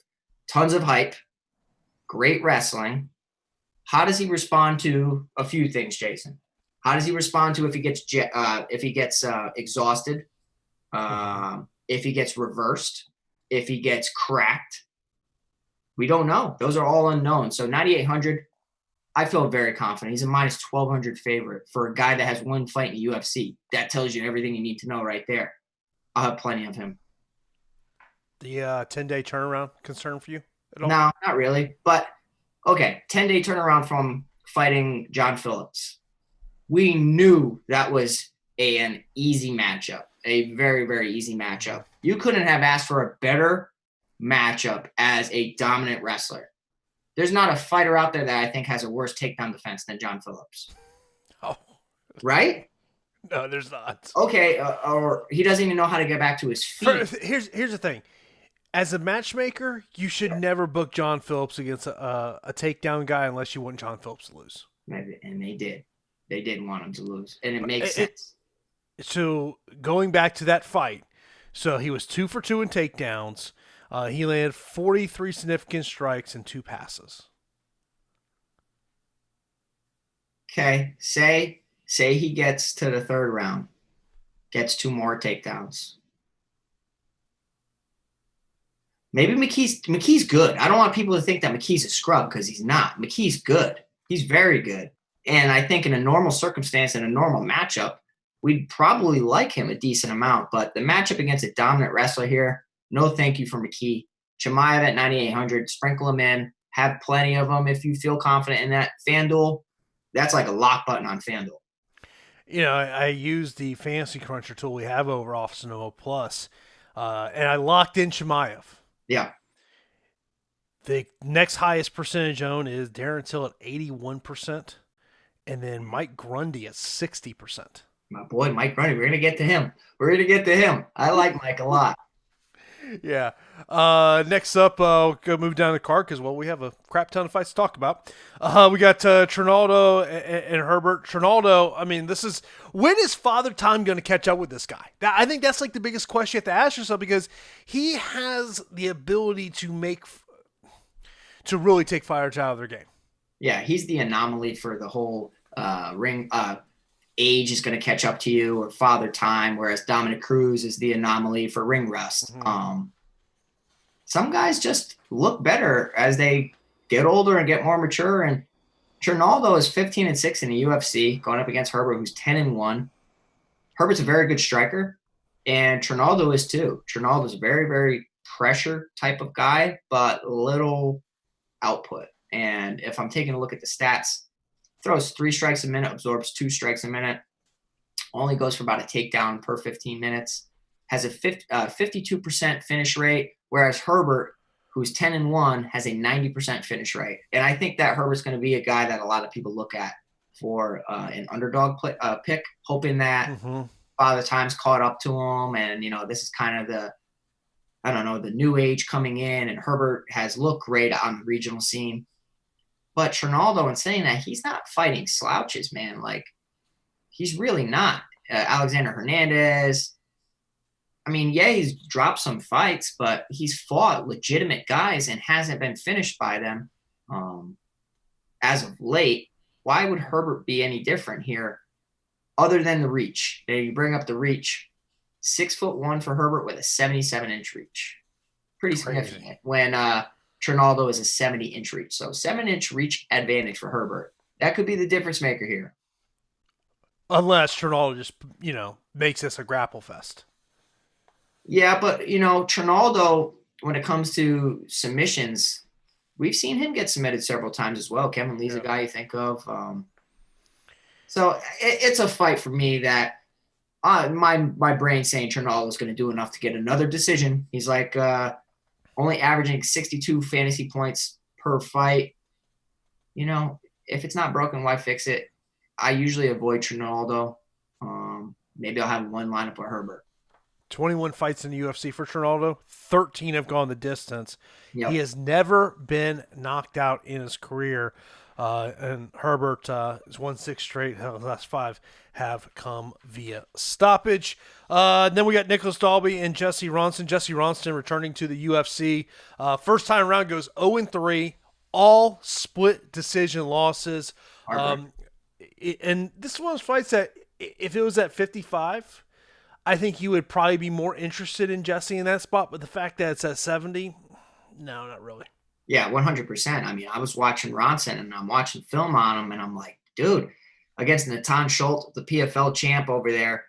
Tons of hype. Great wrestling. How does he respond to a few things, Jason? How does he respond to if he gets exhausted? If he gets reversed? If he gets cracked? We don't know. Those are all unknown. So 9,800, I feel very confident. He's a minus 1,200 favorite for a guy that has one fight in the UFC. That tells you everything you need to know right there. I'll have plenty of him. The 10-day turnaround concern for you at all? No, not really. But, okay, 10-day turnaround from fighting John Phillips. We knew that was an easy matchup, a very, very easy matchup. You couldn't have asked for a better matchup as a dominant wrestler. There's not a fighter out there that I think has a worse takedown defense than John Phillips. Oh. Right? No, there's not. Okay, or he doesn't even know how to get back to his feet. Here's the thing. As a matchmaker, you should never book John Phillips against a takedown guy unless you want John Phillips to lose. And they did. They did want him to lose. And it makes sense. So going back to that fight, so he was 2 for 2 in takedowns. He landed 43 significant strikes and 2 passes. Okay, say he gets to the 3rd round, gets 2 more takedowns. Maybe McKee's good. I don't want people to think that McKee's a scrub because he's not. McKee's good. He's very good. And I think in a normal circumstance, in a normal matchup, we'd probably like him a decent amount. But the matchup against a dominant wrestler here, no thank you for McKee. Chimaev at 9,800, sprinkle him in. Have plenty of them if you feel confident in that. FanDuel, that's like a lock button on FanDuel. You know, I use the fantasy cruncher tool we have over Awesemo Plus, and I locked in Chimaev. Yeah. The next highest percentage owned is Darren Till at 81%, and then Mike Grundy at 60%. My boy, Mike Grundy. We're going to get to him. I like Mike a lot. Yeah. Next up, we'll go move down the card because, well, we have a crap ton of fights to talk about. We got Trinaldo and Herbert. Trinaldo, I mean, when is Father Time going to catch up with this guy? I think that's like the biggest question you have to ask yourself because he has the ability to really take fighters out of their game. Yeah, he's the anomaly for the whole ring. Age is going to catch up to you, or Father Time, whereas Dominic Cruz is the anomaly for ring rust. Mm-hmm. Some guys just look better as they get older and get more mature. And Trinaldo is 15-6 in the UFC, going up against Herbert, who's 10-1. Herbert's a very good striker, and Trinaldo is too. Trinaldo's a very, very pressure type of guy, but little output. And if I'm taking a look at the stats, throws 3 strikes a minute, absorbs 2 strikes a minute, only goes for about a takedown per 15 minutes, has a 52% finish rate, whereas Herbert, who's 10-1, has a 90% finish rate. And I think that Herbert's going to be a guy that a lot of people look at for an underdog pick, hoping that Father Time's caught up to him. And, this is kind of I don't know, the new age coming in, and Herbert has looked great on the regional scene. But Trinaldo, in saying that, he's not fighting slouches, man. Like, he's really not. Alexander Hernandez, I mean, yeah, he's dropped some fights, but he's fought legitimate guys and hasn't been finished by them as of late. Why would Herbert be any different here other than the reach? You bring up the reach. 6'1" for Herbert with a 77-inch reach. Pretty significant when Trinaldo is a 70-inch reach. So 7-inch reach advantage for Herbert. That could be the difference maker here. Unless Trinaldo just, makes this a grapple fest. Yeah, but, Trinaldo, when it comes to submissions, we've seen him get submitted several times as well. Kevin Lee's a guy you think of. So it's a fight for me that my brain's saying Trinaldo's going to do enough to get another decision. He's like only averaging 62 fantasy points per fight. If it's not broken, why fix it? I usually avoid Trinaldo. Maybe I'll have one lineup with Herbert. 21 fights in the UFC for Trinaldo. 13 have gone the distance. Yep. He has never been knocked out in his career. And Herbert is 1-6 straight. The last 5 have come via stoppage. Then we got Nicholas Dalby and Jesse Ronson. Jesse Ronson returning to the UFC. First time around goes 0-3. All split decision losses. And this is one of those fights that if it was at 55, I think you would probably be more interested in Jesse in that spot. But the fact that it's at 70, no, not really. Yeah, 100%. I mean, I was watching Ronson and I'm watching film on him and I'm like, dude, against Natan Schultz, the PFL champ over there,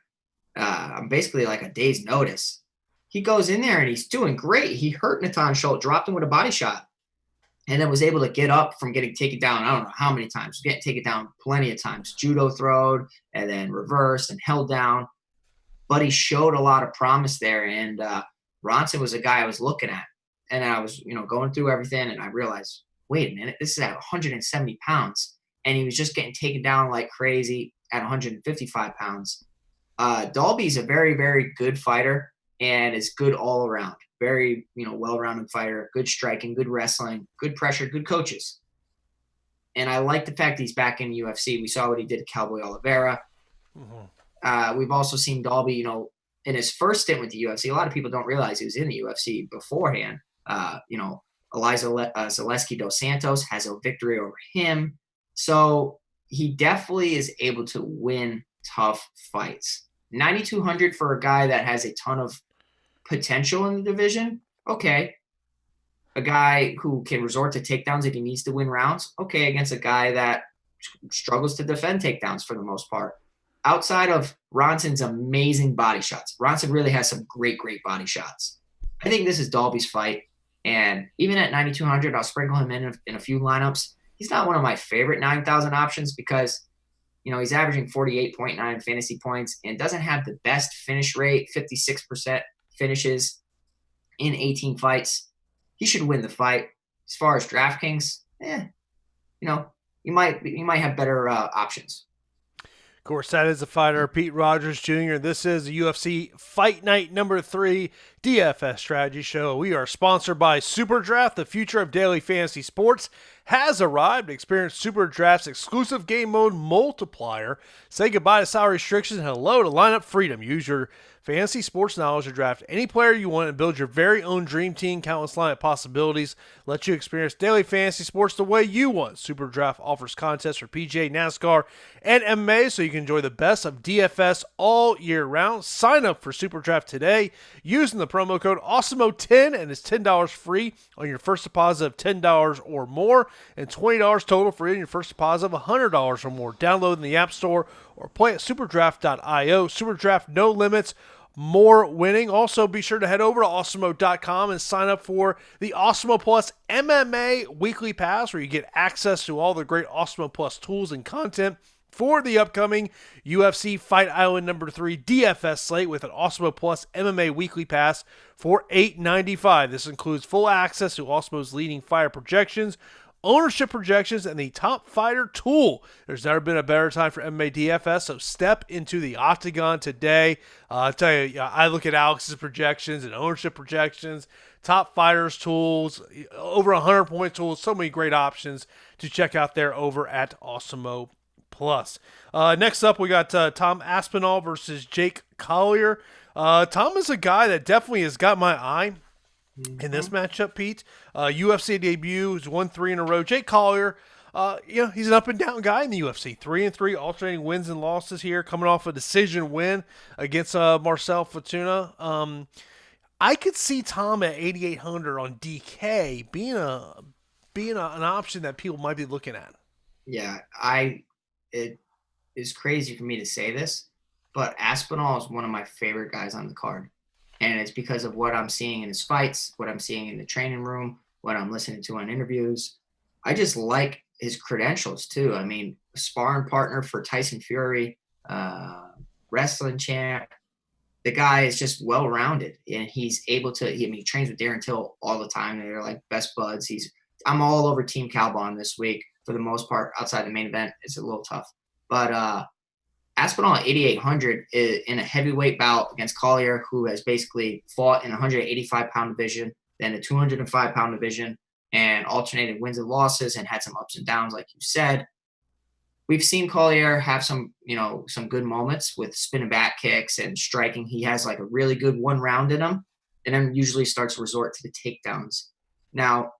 I'm basically like a day's notice. He goes in there and he's doing great. He hurt Natan Schultz, dropped him with a body shot, and then was able to get up from getting taken down. I don't know how many times. Getting taken down plenty of times. Judo throwed and then reversed and held down. But he showed a lot of promise there. And Ronson was a guy I was looking at. And I was, going through everything, and I realized, wait a minute, this is at 170 pounds. And he was just getting taken down like crazy at 155 pounds. Dalby's a very, very good fighter and is good all around. Very, well-rounded fighter, good striking, good wrestling, good pressure, good coaches. And I like the fact he's back in UFC. We saw what he did to Cowboy Oliveira. Mm-hmm. We've also seen Dalby, in his first stint with the UFC. A lot of people don't realize he was in the UFC beforehand. Eliza Zaleski dos Santos has a victory over him. So he definitely is able to win tough fights. 9,200 for a guy that has a ton of potential in the division. Okay. A guy who can resort to takedowns if he needs to win rounds. Okay. Against a guy that struggles to defend takedowns for the most part. Outside of Ronson's amazing body shots. Ronson really has some great, great body shots. I think this is Dalby's fight. And even at 9,200, I'll sprinkle him in a few lineups. He's not one of my favorite 9,000 options because, he's averaging 48.9 fantasy points and doesn't have the best finish rate, 56% finishes in 18 fights. He should win the fight. As far as DraftKings, you might have better options. Of course, that is the fighter, Pete Rogers Jr. This is the UFC Fight Night number 3 DFS strategy show. We are sponsored by SuperDraft. The future of daily fantasy sports has arrived. Experience SuperDraft's exclusive game mode multiplier. Say goodbye to salary restrictions and hello to lineup freedom. Use your fantasy sports knowledge to draft any player you want and build your very own dream team. Countless lineup possibilities. Let you experience daily fantasy sports the way you want. SuperDraft offers contests for PGA, NASCAR, and MMA so you can enjoy the best of DFS all year round. Sign up for SuperDraft today using the promo code Awesemo10 and it's $10 free on your first deposit of $10 or more and $20 total free on your first deposit of $100 or more. Download in the App Store or play at superdraft.io. SuperDraft, no limits, more winning. Also, be sure to head over to Awesemo.com and sign up for the Awesemo Plus MMA Weekly Pass, where you get access to all the great Awesemo Plus tools and content for the upcoming UFC Fight Island number 3 DFS slate with an Awesemo Plus MMA Weekly Pass for $8.95. This includes full access to Awesemo's leading fighter projections, ownership projections, and the top fighter tool. There's never been a better time for MMA DFS, so step into the octagon today. I'll tell you, I look at Alex's projections and ownership projections, top fighters tools, over 100 point tools, so many great options to check out there over at Awesemo Plus. Next up, we got Tom Aspinall versus Jake Collier. Tom is a guy that definitely has got my eye in this matchup, Pete. UFC debut, he's won 3 in a row. Jake Collier, he's an up and down guy in the UFC. 3-3, alternating wins and losses here, coming off a decision win against Marcel Fortuna. I could see Tom at 8,800 on DK being an option that people might be looking at. Yeah, it is crazy for me to say this, but Aspinall is one of my favorite guys on the card. And it's because of what I'm seeing in his fights, what I'm seeing in the training room, what I'm listening to on interviews. I just like his credentials too. I mean, sparring partner for Tyson Fury, wrestling champ. The guy is just well-rounded, and he's able to. He trains with Darren Till all the time. They're like best buds. I'm all over Team Cowboy this week for the most part. Outside the main event, it's a little tough, but Aspinall at 8,800 in a heavyweight bout against Collier, who has basically fought in the 185-pound division, then the 205-pound division, and alternated wins and losses, and had some ups and downs, like you said. We've seen Collier have some good moments with spinning back kicks and striking. He has like a really good one round in him, and then usually starts to resort to the takedowns. Now,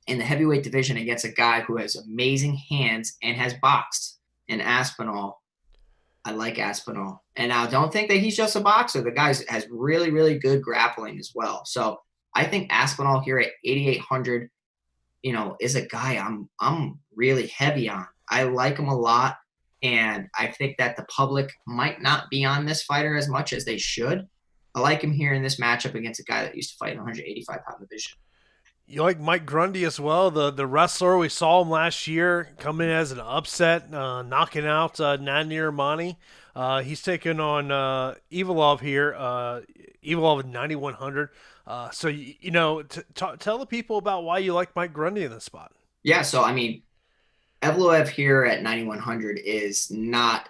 in the heavyweight division against a guy who has amazing hands and has boxed in Aspinall, I like Aspinall. And now don't think that he's just a boxer. The guy has really, really good grappling as well. So I think Aspinall here at 8,800, is a guy I'm really heavy on. I like him a lot. And I think that the public might not be on this fighter as much as they should. I like him here in this matchup against a guy that used to fight in 185-pound division. You like Mike Grundy as well, the wrestler. We saw him last year come in as an upset, knocking out Nadir Rahmani. He's taking on Evilov here, Evilov at 9,100. Tell the people about why you like Mike Grundy in this spot. Yeah, so, I mean, Evloev here at 9,100 is not,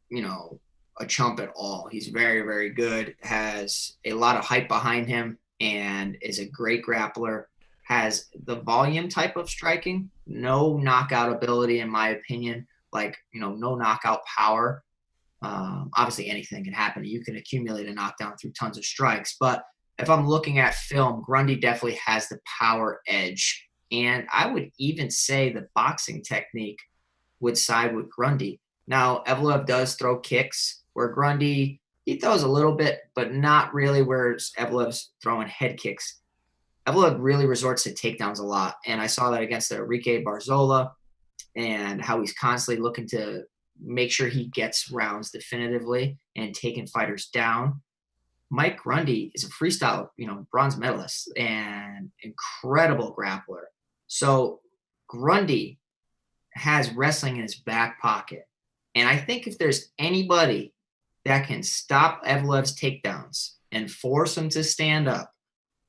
a chump at all. He's very, very good, has a lot of hype behind him, and is a great grappler. Has the volume type of striking, no knockout ability, in my opinion, no knockout power. Obviously, anything can happen. You can accumulate a knockdown through tons of strikes. But if I'm looking at film, Grundy definitely has the power edge. And I would even say the boxing technique would side with Grundy. Now, Evloev does throw kicks, where Grundy, he throws a little bit, but not really where Evloev's throwing head kicks. Evloev really resorts to takedowns a lot, and I saw that against Enrique Barzola, and how he's constantly looking to make sure he gets rounds definitively and taking fighters down. Mike Grundy is a freestyle, bronze medalist and incredible grappler. So Grundy has wrestling in his back pocket, and I think if there's anybody that can stop Evloev's takedowns and force him to stand up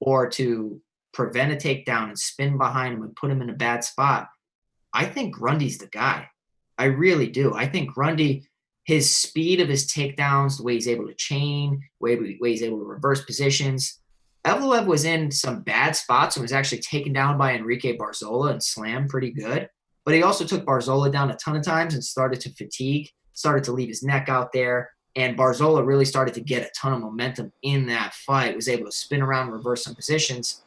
or to prevent a takedown and spin behind him and put him in a bad spot, I think Grundy's the guy. I really do. I think Grundy, his speed of his takedowns, the way he's able to chain, the way he's able to reverse positions. Evloev was in some bad spots and was actually taken down by Enrique Barzola and slammed pretty good. But he also took Barzola down a ton of times and started to fatigue, started to leave his neck out there. And Barzola really started to get a ton of momentum in that fight, was able to spin around and reverse some positions.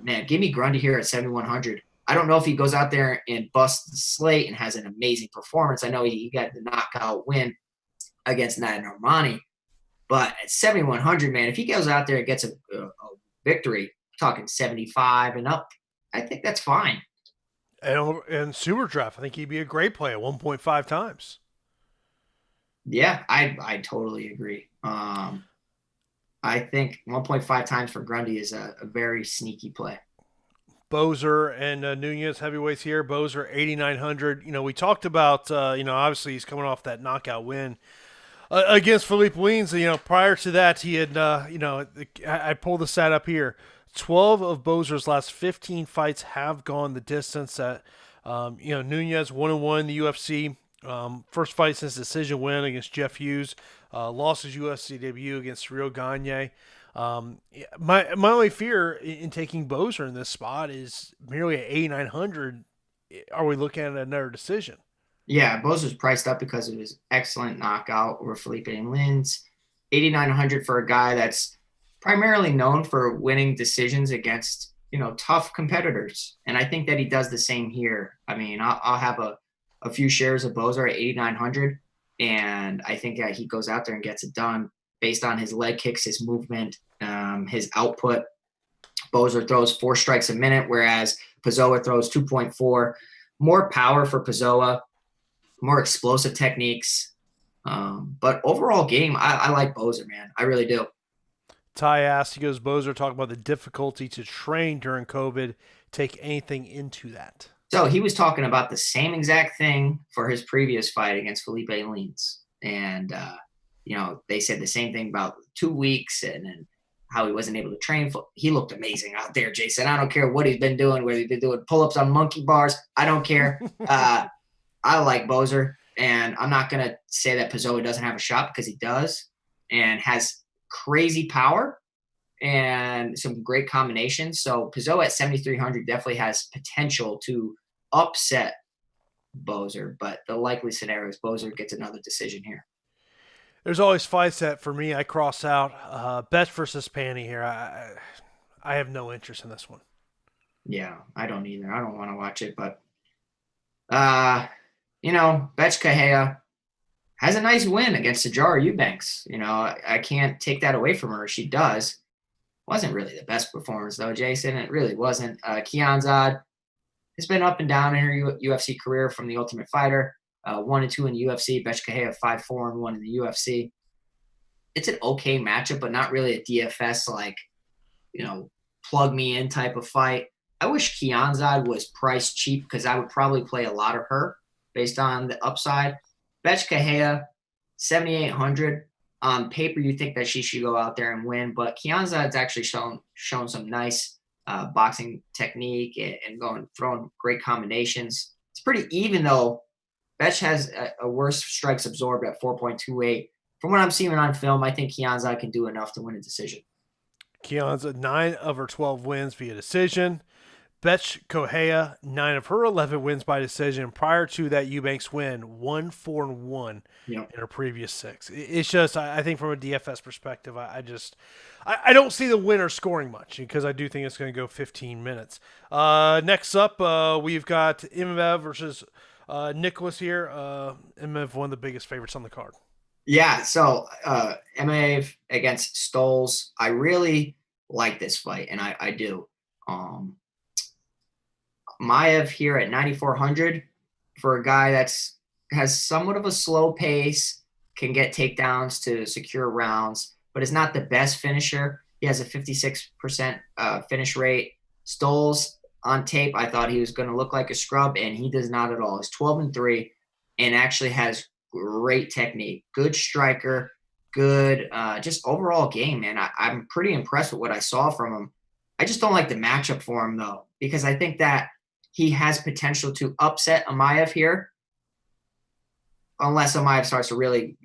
Man, give me Grundy here at 7,100. I don't know if he goes out there and busts the slate and has an amazing performance. I know he got the knockout win against Nadir Rahmani. But at 7,100, man, if he goes out there and gets a victory, talking 75 and up, I think that's fine. And SuperDraft, I think he'd be a great play at 1.5 times. Yeah, I totally agree. I think 1.5 times for Grundy is a very sneaky play. Bozer and Nunez heavyweights here. Bozer 8,900. We talked about obviously he's coming off that knockout win against Philippe Lins. Prior to that he had I pulled the stat up here. 12 of Bozer's last 15 fights have gone the distance. Nunez 1-1 in the UFC. First fight since decision win against Jeff Hughes. Lost his UFC debut against Rio Gagne. My only fear in taking Bozer in this spot is merely at 8,900. Are we looking at another decision? Yeah, Bose was priced up because of his excellent knockout over Felipe Lins. 8,900 for a guy that's primarily known for winning decisions against, tough competitors. And I think that he does the same here. I mean, I'll have a few shares of Bozer at 8,900. And I think that he goes out there and gets it done based on his leg kicks, his movement, his output. Bozer throws 4 strikes a minute, whereas Pessoa throws 2.4. More power for Pessoa, more explosive techniques. But overall game, I like Bozer, man. I really do. Ty asked, he goes, Bozer talking about the difficulty to train during COVID. Take anything into that? So he was talking about the same exact thing for his previous fight against Felipe Lins. And, they said the same thing about 2 weeks and how he wasn't able to train. He looked amazing out there, Jason. I don't care what he's been doing, whether he's been doing pull-ups on monkey bars. I don't care. I like Bozer, and I'm not going to say that Pessoa doesn't have a shot because he does and has crazy power and some great combinations. So Pessoa at 7,300 definitely has potential to upset Bozer, but the likely scenario is Bozer gets another decision here. There's always fights that, for me, I cross out. Betch versus Panny here. I have no interest in this one. Yeah, I don't either. I don't want to watch it, but Betch Cahea has a nice win against Sajara Eubanks. I can't take that away from her. She does. Wasn't really the best performance, though, Jason. It really wasn't. Kianzad has been up and down in her UFC career from the Ultimate Fighter. 1-2 in the UFC. Betch Cahea 5-4-1 in the UFC. It's an okay matchup, but not really a DFS, plug me in type of fight. I wish Kianzad was priced cheap because I would probably play a lot of her based on the upside. Betch Cahea, 7,800. On paper, you think that she should go out there and win, but Kianzad's actually shown some nice boxing technique and throwing great combinations. It's pretty even, though. Betch has a worse strikes absorbed at 4.28. From what I'm seeing on film, I think Kianzad can do enough to win a decision. Kianza, 9 of her 12 wins via decision. Betch Kohea, 9 of her 11 wins by decision. Prior to that Eubanks win, 1-4-1 in her previous 6. It's just, I think from a DFS perspective, I don't see the winner scoring much because I do think it's going to go 15 minutes. Next up, we've got Imaev versus Nicholas here. Imaev, one of the biggest favorites on the card. Yeah, so Imaev against Stoles. I really like this fight, and I do. Maev here at 9,400 for a guy has somewhat of a slow pace, can get takedowns to secure rounds, but is not the best finisher. He has a 56% finish rate. Stoles on tape, I thought he was going to look like a scrub, and he does not at all. He's 12-3 and actually has great technique, good striker, good just overall game, man. I'm pretty impressed with what I saw from him. I just don't like the matchup for him, though, because I think that he has potential to upset Imaev here, unless Imaev starts to really,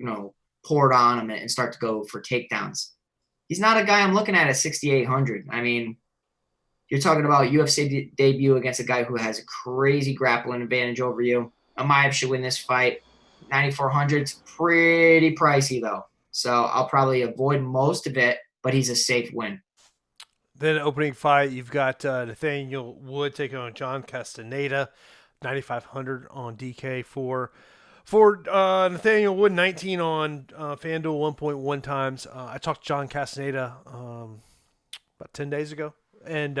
pour it on him and start to go for takedowns. He's not a guy I'm looking at 6,800. I mean, you're talking about UFC debut against a guy who has a crazy grappling advantage over you. Imaev should win this fight. 9,400 is pretty pricey, though. So I'll probably avoid most of it, but he's a safe win. Then opening fight, you've got Nathaniel Wood taking on John Castaneda, 9,500 on DK for Nathaniel Wood, 19 on FanDuel, 1.1 times. I talked to John Castaneda about 10 days ago, and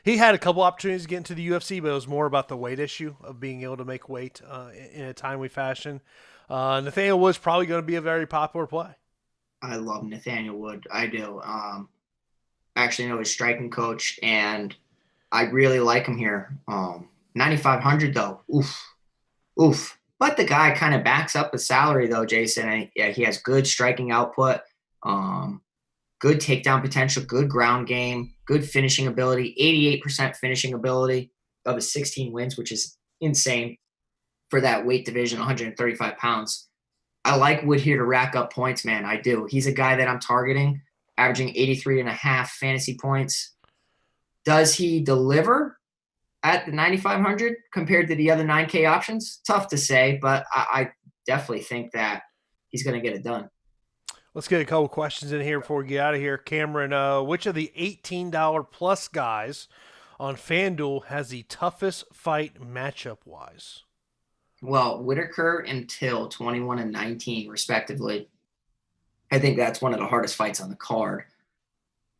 he had a couple opportunities to get into the UFC, but it was more about the weight issue of being able to make weight in a timely fashion. Nathaniel Wood's probably going to be a very popular play. I love Nathaniel Wood. I do. I actually know his striking coach, and I really like him here. 9,500 though. Oof. But the guy kind of backs up the salary though, Jason. He has good striking output, good takedown potential, good ground game, good finishing ability, 88% finishing ability of his 16 wins, which is insane for that weight division, 135 pounds. I like Wood here to rack up points, man. I do. He's a guy that I'm targeting, averaging 83.5 fantasy points. Does he deliver at the 9,500 compared to the other 9K options? Tough to say, but I definitely think that he's going to get it done. Let's get a couple questions in here before we get out of here. Cameron, which of the $18 plus guys on FanDuel has the toughest fight matchup-wise? Well, Whittaker and Till, 21 and 19, respectively. I think that's one of the hardest fights on the card.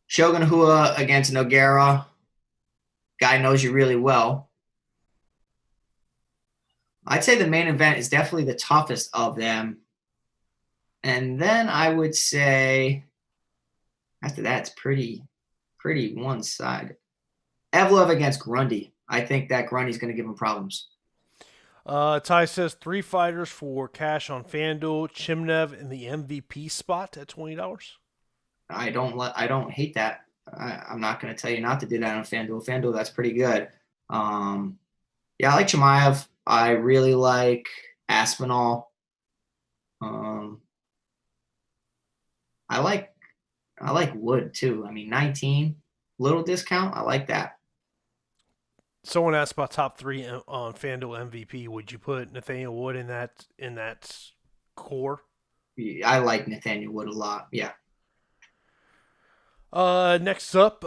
Shogun Hua against Nogueira. Guy knows you really well. I'd say the main event is definitely the toughest of them. And then I would say after that, it's pretty one-sided. Evloev against Grundy. I think that Grundy's going to give him problems. Ty says 3 fighters for cash on FanDuel. Chimnev in the MVP spot at $20. I don't hate that. I'm not going to tell you not to do that on FanDuel. FanDuel, that's pretty good. Yeah, I like Chimaev. I really like Aspinall. I like Wood too. I mean, 19, little discount. I like that. Someone asked about top 3 on FanDuel MVP. Would you put Nathaniel Wood in that core? I like Nathaniel Wood a lot. Yeah. Next up,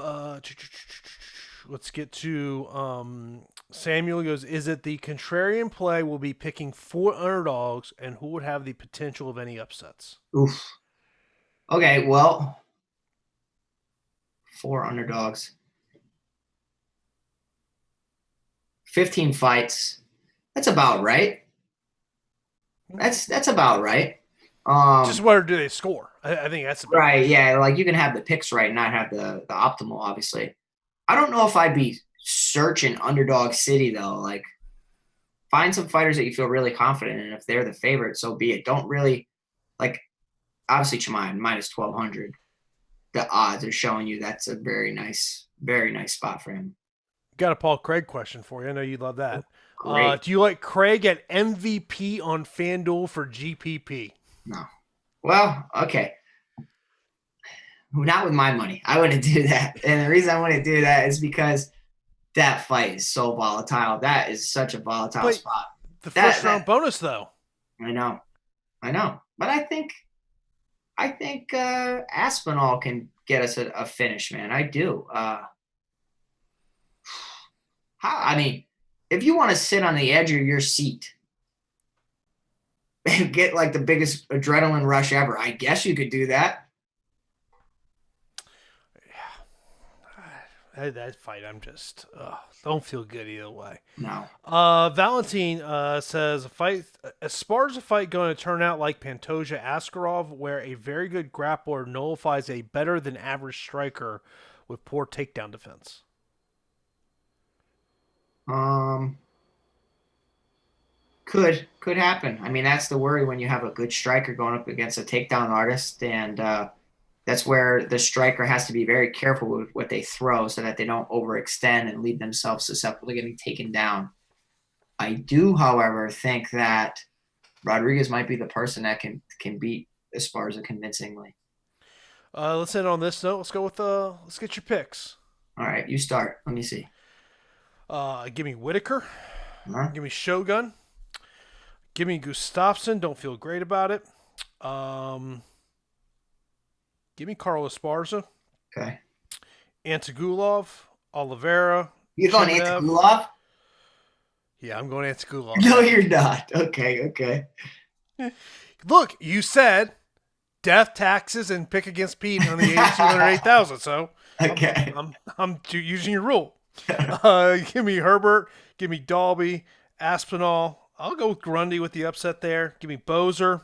let's get to Samuel. Goes, is it the contrarian play will be picking 4 underdogs, and who would have the potential of any upsets? Oof. Okay, well, 4 underdogs. 15 fights. That's about right. That's about right. Just where do they score? I think that's right. Yeah, like you can have the picks right and not have the optimal, obviously. I don't know if I'd be searching underdog city though. Like, find some fighters that you feel really confident in. If they're the favorite, so be it. Don't really like. Obviously, Chimaev minus 1,200. The odds are showing you that's a very nice spot for him. Got a Paul Craig question for you. I know you love that. Great. Do you like Craig at MVP on FanDuel for GPP? No. Well, okay. Not with my money. I wouldn't do that. And the reason I wouldn't do that is because that fight is so volatile. That is such a volatile spot. The first round bonus, though. I know. But I think Aspinall can get us a finish, man. I do. If you want to sit on the edge of your seat and get like the biggest adrenaline rush ever, I guess you could do that. Yeah. That fight, I'm just don't feel good either way. No. Valentin says, as far as a fight going to turn out like Pantoja Askarov, where a very good grappler nullifies a better than average striker with poor takedown defense. Could happen. I mean, that's the worry when you have a good striker going up against a takedown artist, and that's where the striker has to be very careful with what they throw so that they don't overextend and leave themselves susceptible to getting taken down. I do, however, think that Rodriguez might be the person that can beat Esparza convincingly. Let's end on this note. Let's go with let's get your picks. All right, you start. Let me see. Give me Whittaker. Give me Shogun. Give me Gustafsson. Don't feel great about it. Give me Carlos Barza. Okay. Antigulov, Oliveira. You're going Antigulov? Yeah, I'm going Antigulov. No, you're not. Okay. Look, you said death, taxes, and pick against Pete on the 8,208,000. So okay, I'm using your rule. Give me Herbert. Give me Dalby, Aspinall. I'll go with Grundy with the upset there. Give me Bozer.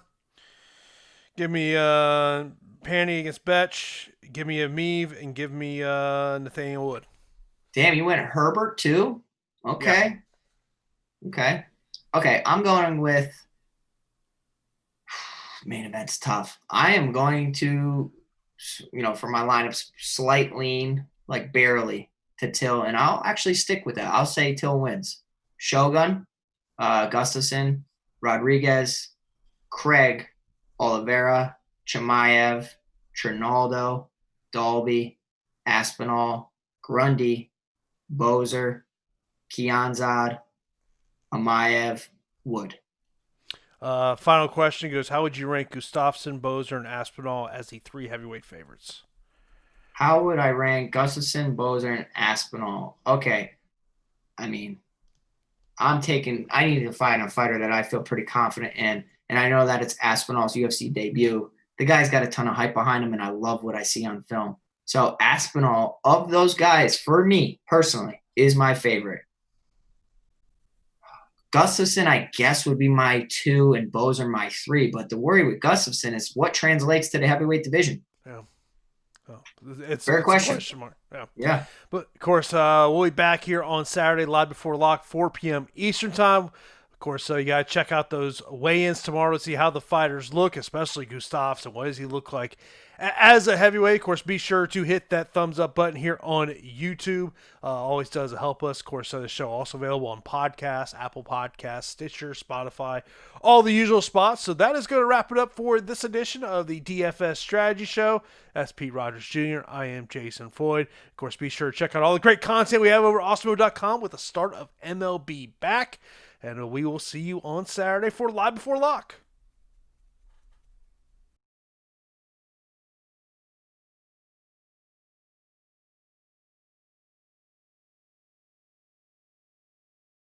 Give me Panny against Betch. Give me Amiv, and give me Nathaniel Wood. Damn, you went Herbert too? Okay. Yeah. Okay, I'm going with main event's tough. I am going to, for my lineups, slight lean like barely, to Till, and I'll actually stick with that. I'll say Till wins. Shogun, Gustafson, Rodriguez, Craig, Oliveira, Chimaev, Trinaldo, Dalby, Aspinall, Grundy, Bozer, Kianzad, Amaev, Wood. Final question goes, how would you rank Gustafsson, Bozer, and Aspinall as the 3 heavyweight favorites? How would I rank Gustafson, Bozer, and Aspinall? Okay. I mean, I need to find a fighter that I feel pretty confident in. And I know that it's Aspinall's UFC debut. The guy's got a ton of hype behind him, and I love what I see on film. So Aspinall, of those guys, for me personally, is my favorite. Gustafson, I guess, would be my 2, and Bozer my 3. But the worry with Gustafson is what translates to the heavyweight division. Yeah. Oh, it's Fair a question. question mark. Yeah. Yeah. But, of course, we'll be back here on Saturday, live before lock, 4 p.m. Eastern Time. Of course, you got to check out those weigh-ins tomorrow to see how the fighters look, especially Gustafs, and what does he look like as a heavyweight. Of course, be sure to hit that thumbs up button here on YouTube. Always does help us. Of course, the show also available on podcasts, Apple Podcasts, Stitcher, Spotify, all the usual spots. So that is going to wrap it up for this edition of the DFS Strategy Show. That's Pete Rogers Jr. I am Jason Floyd. Of course, be sure to check out all the great content we have over at Awesemo.com with the start of MLB back. And we will see you on Saturday for Live Before Lock.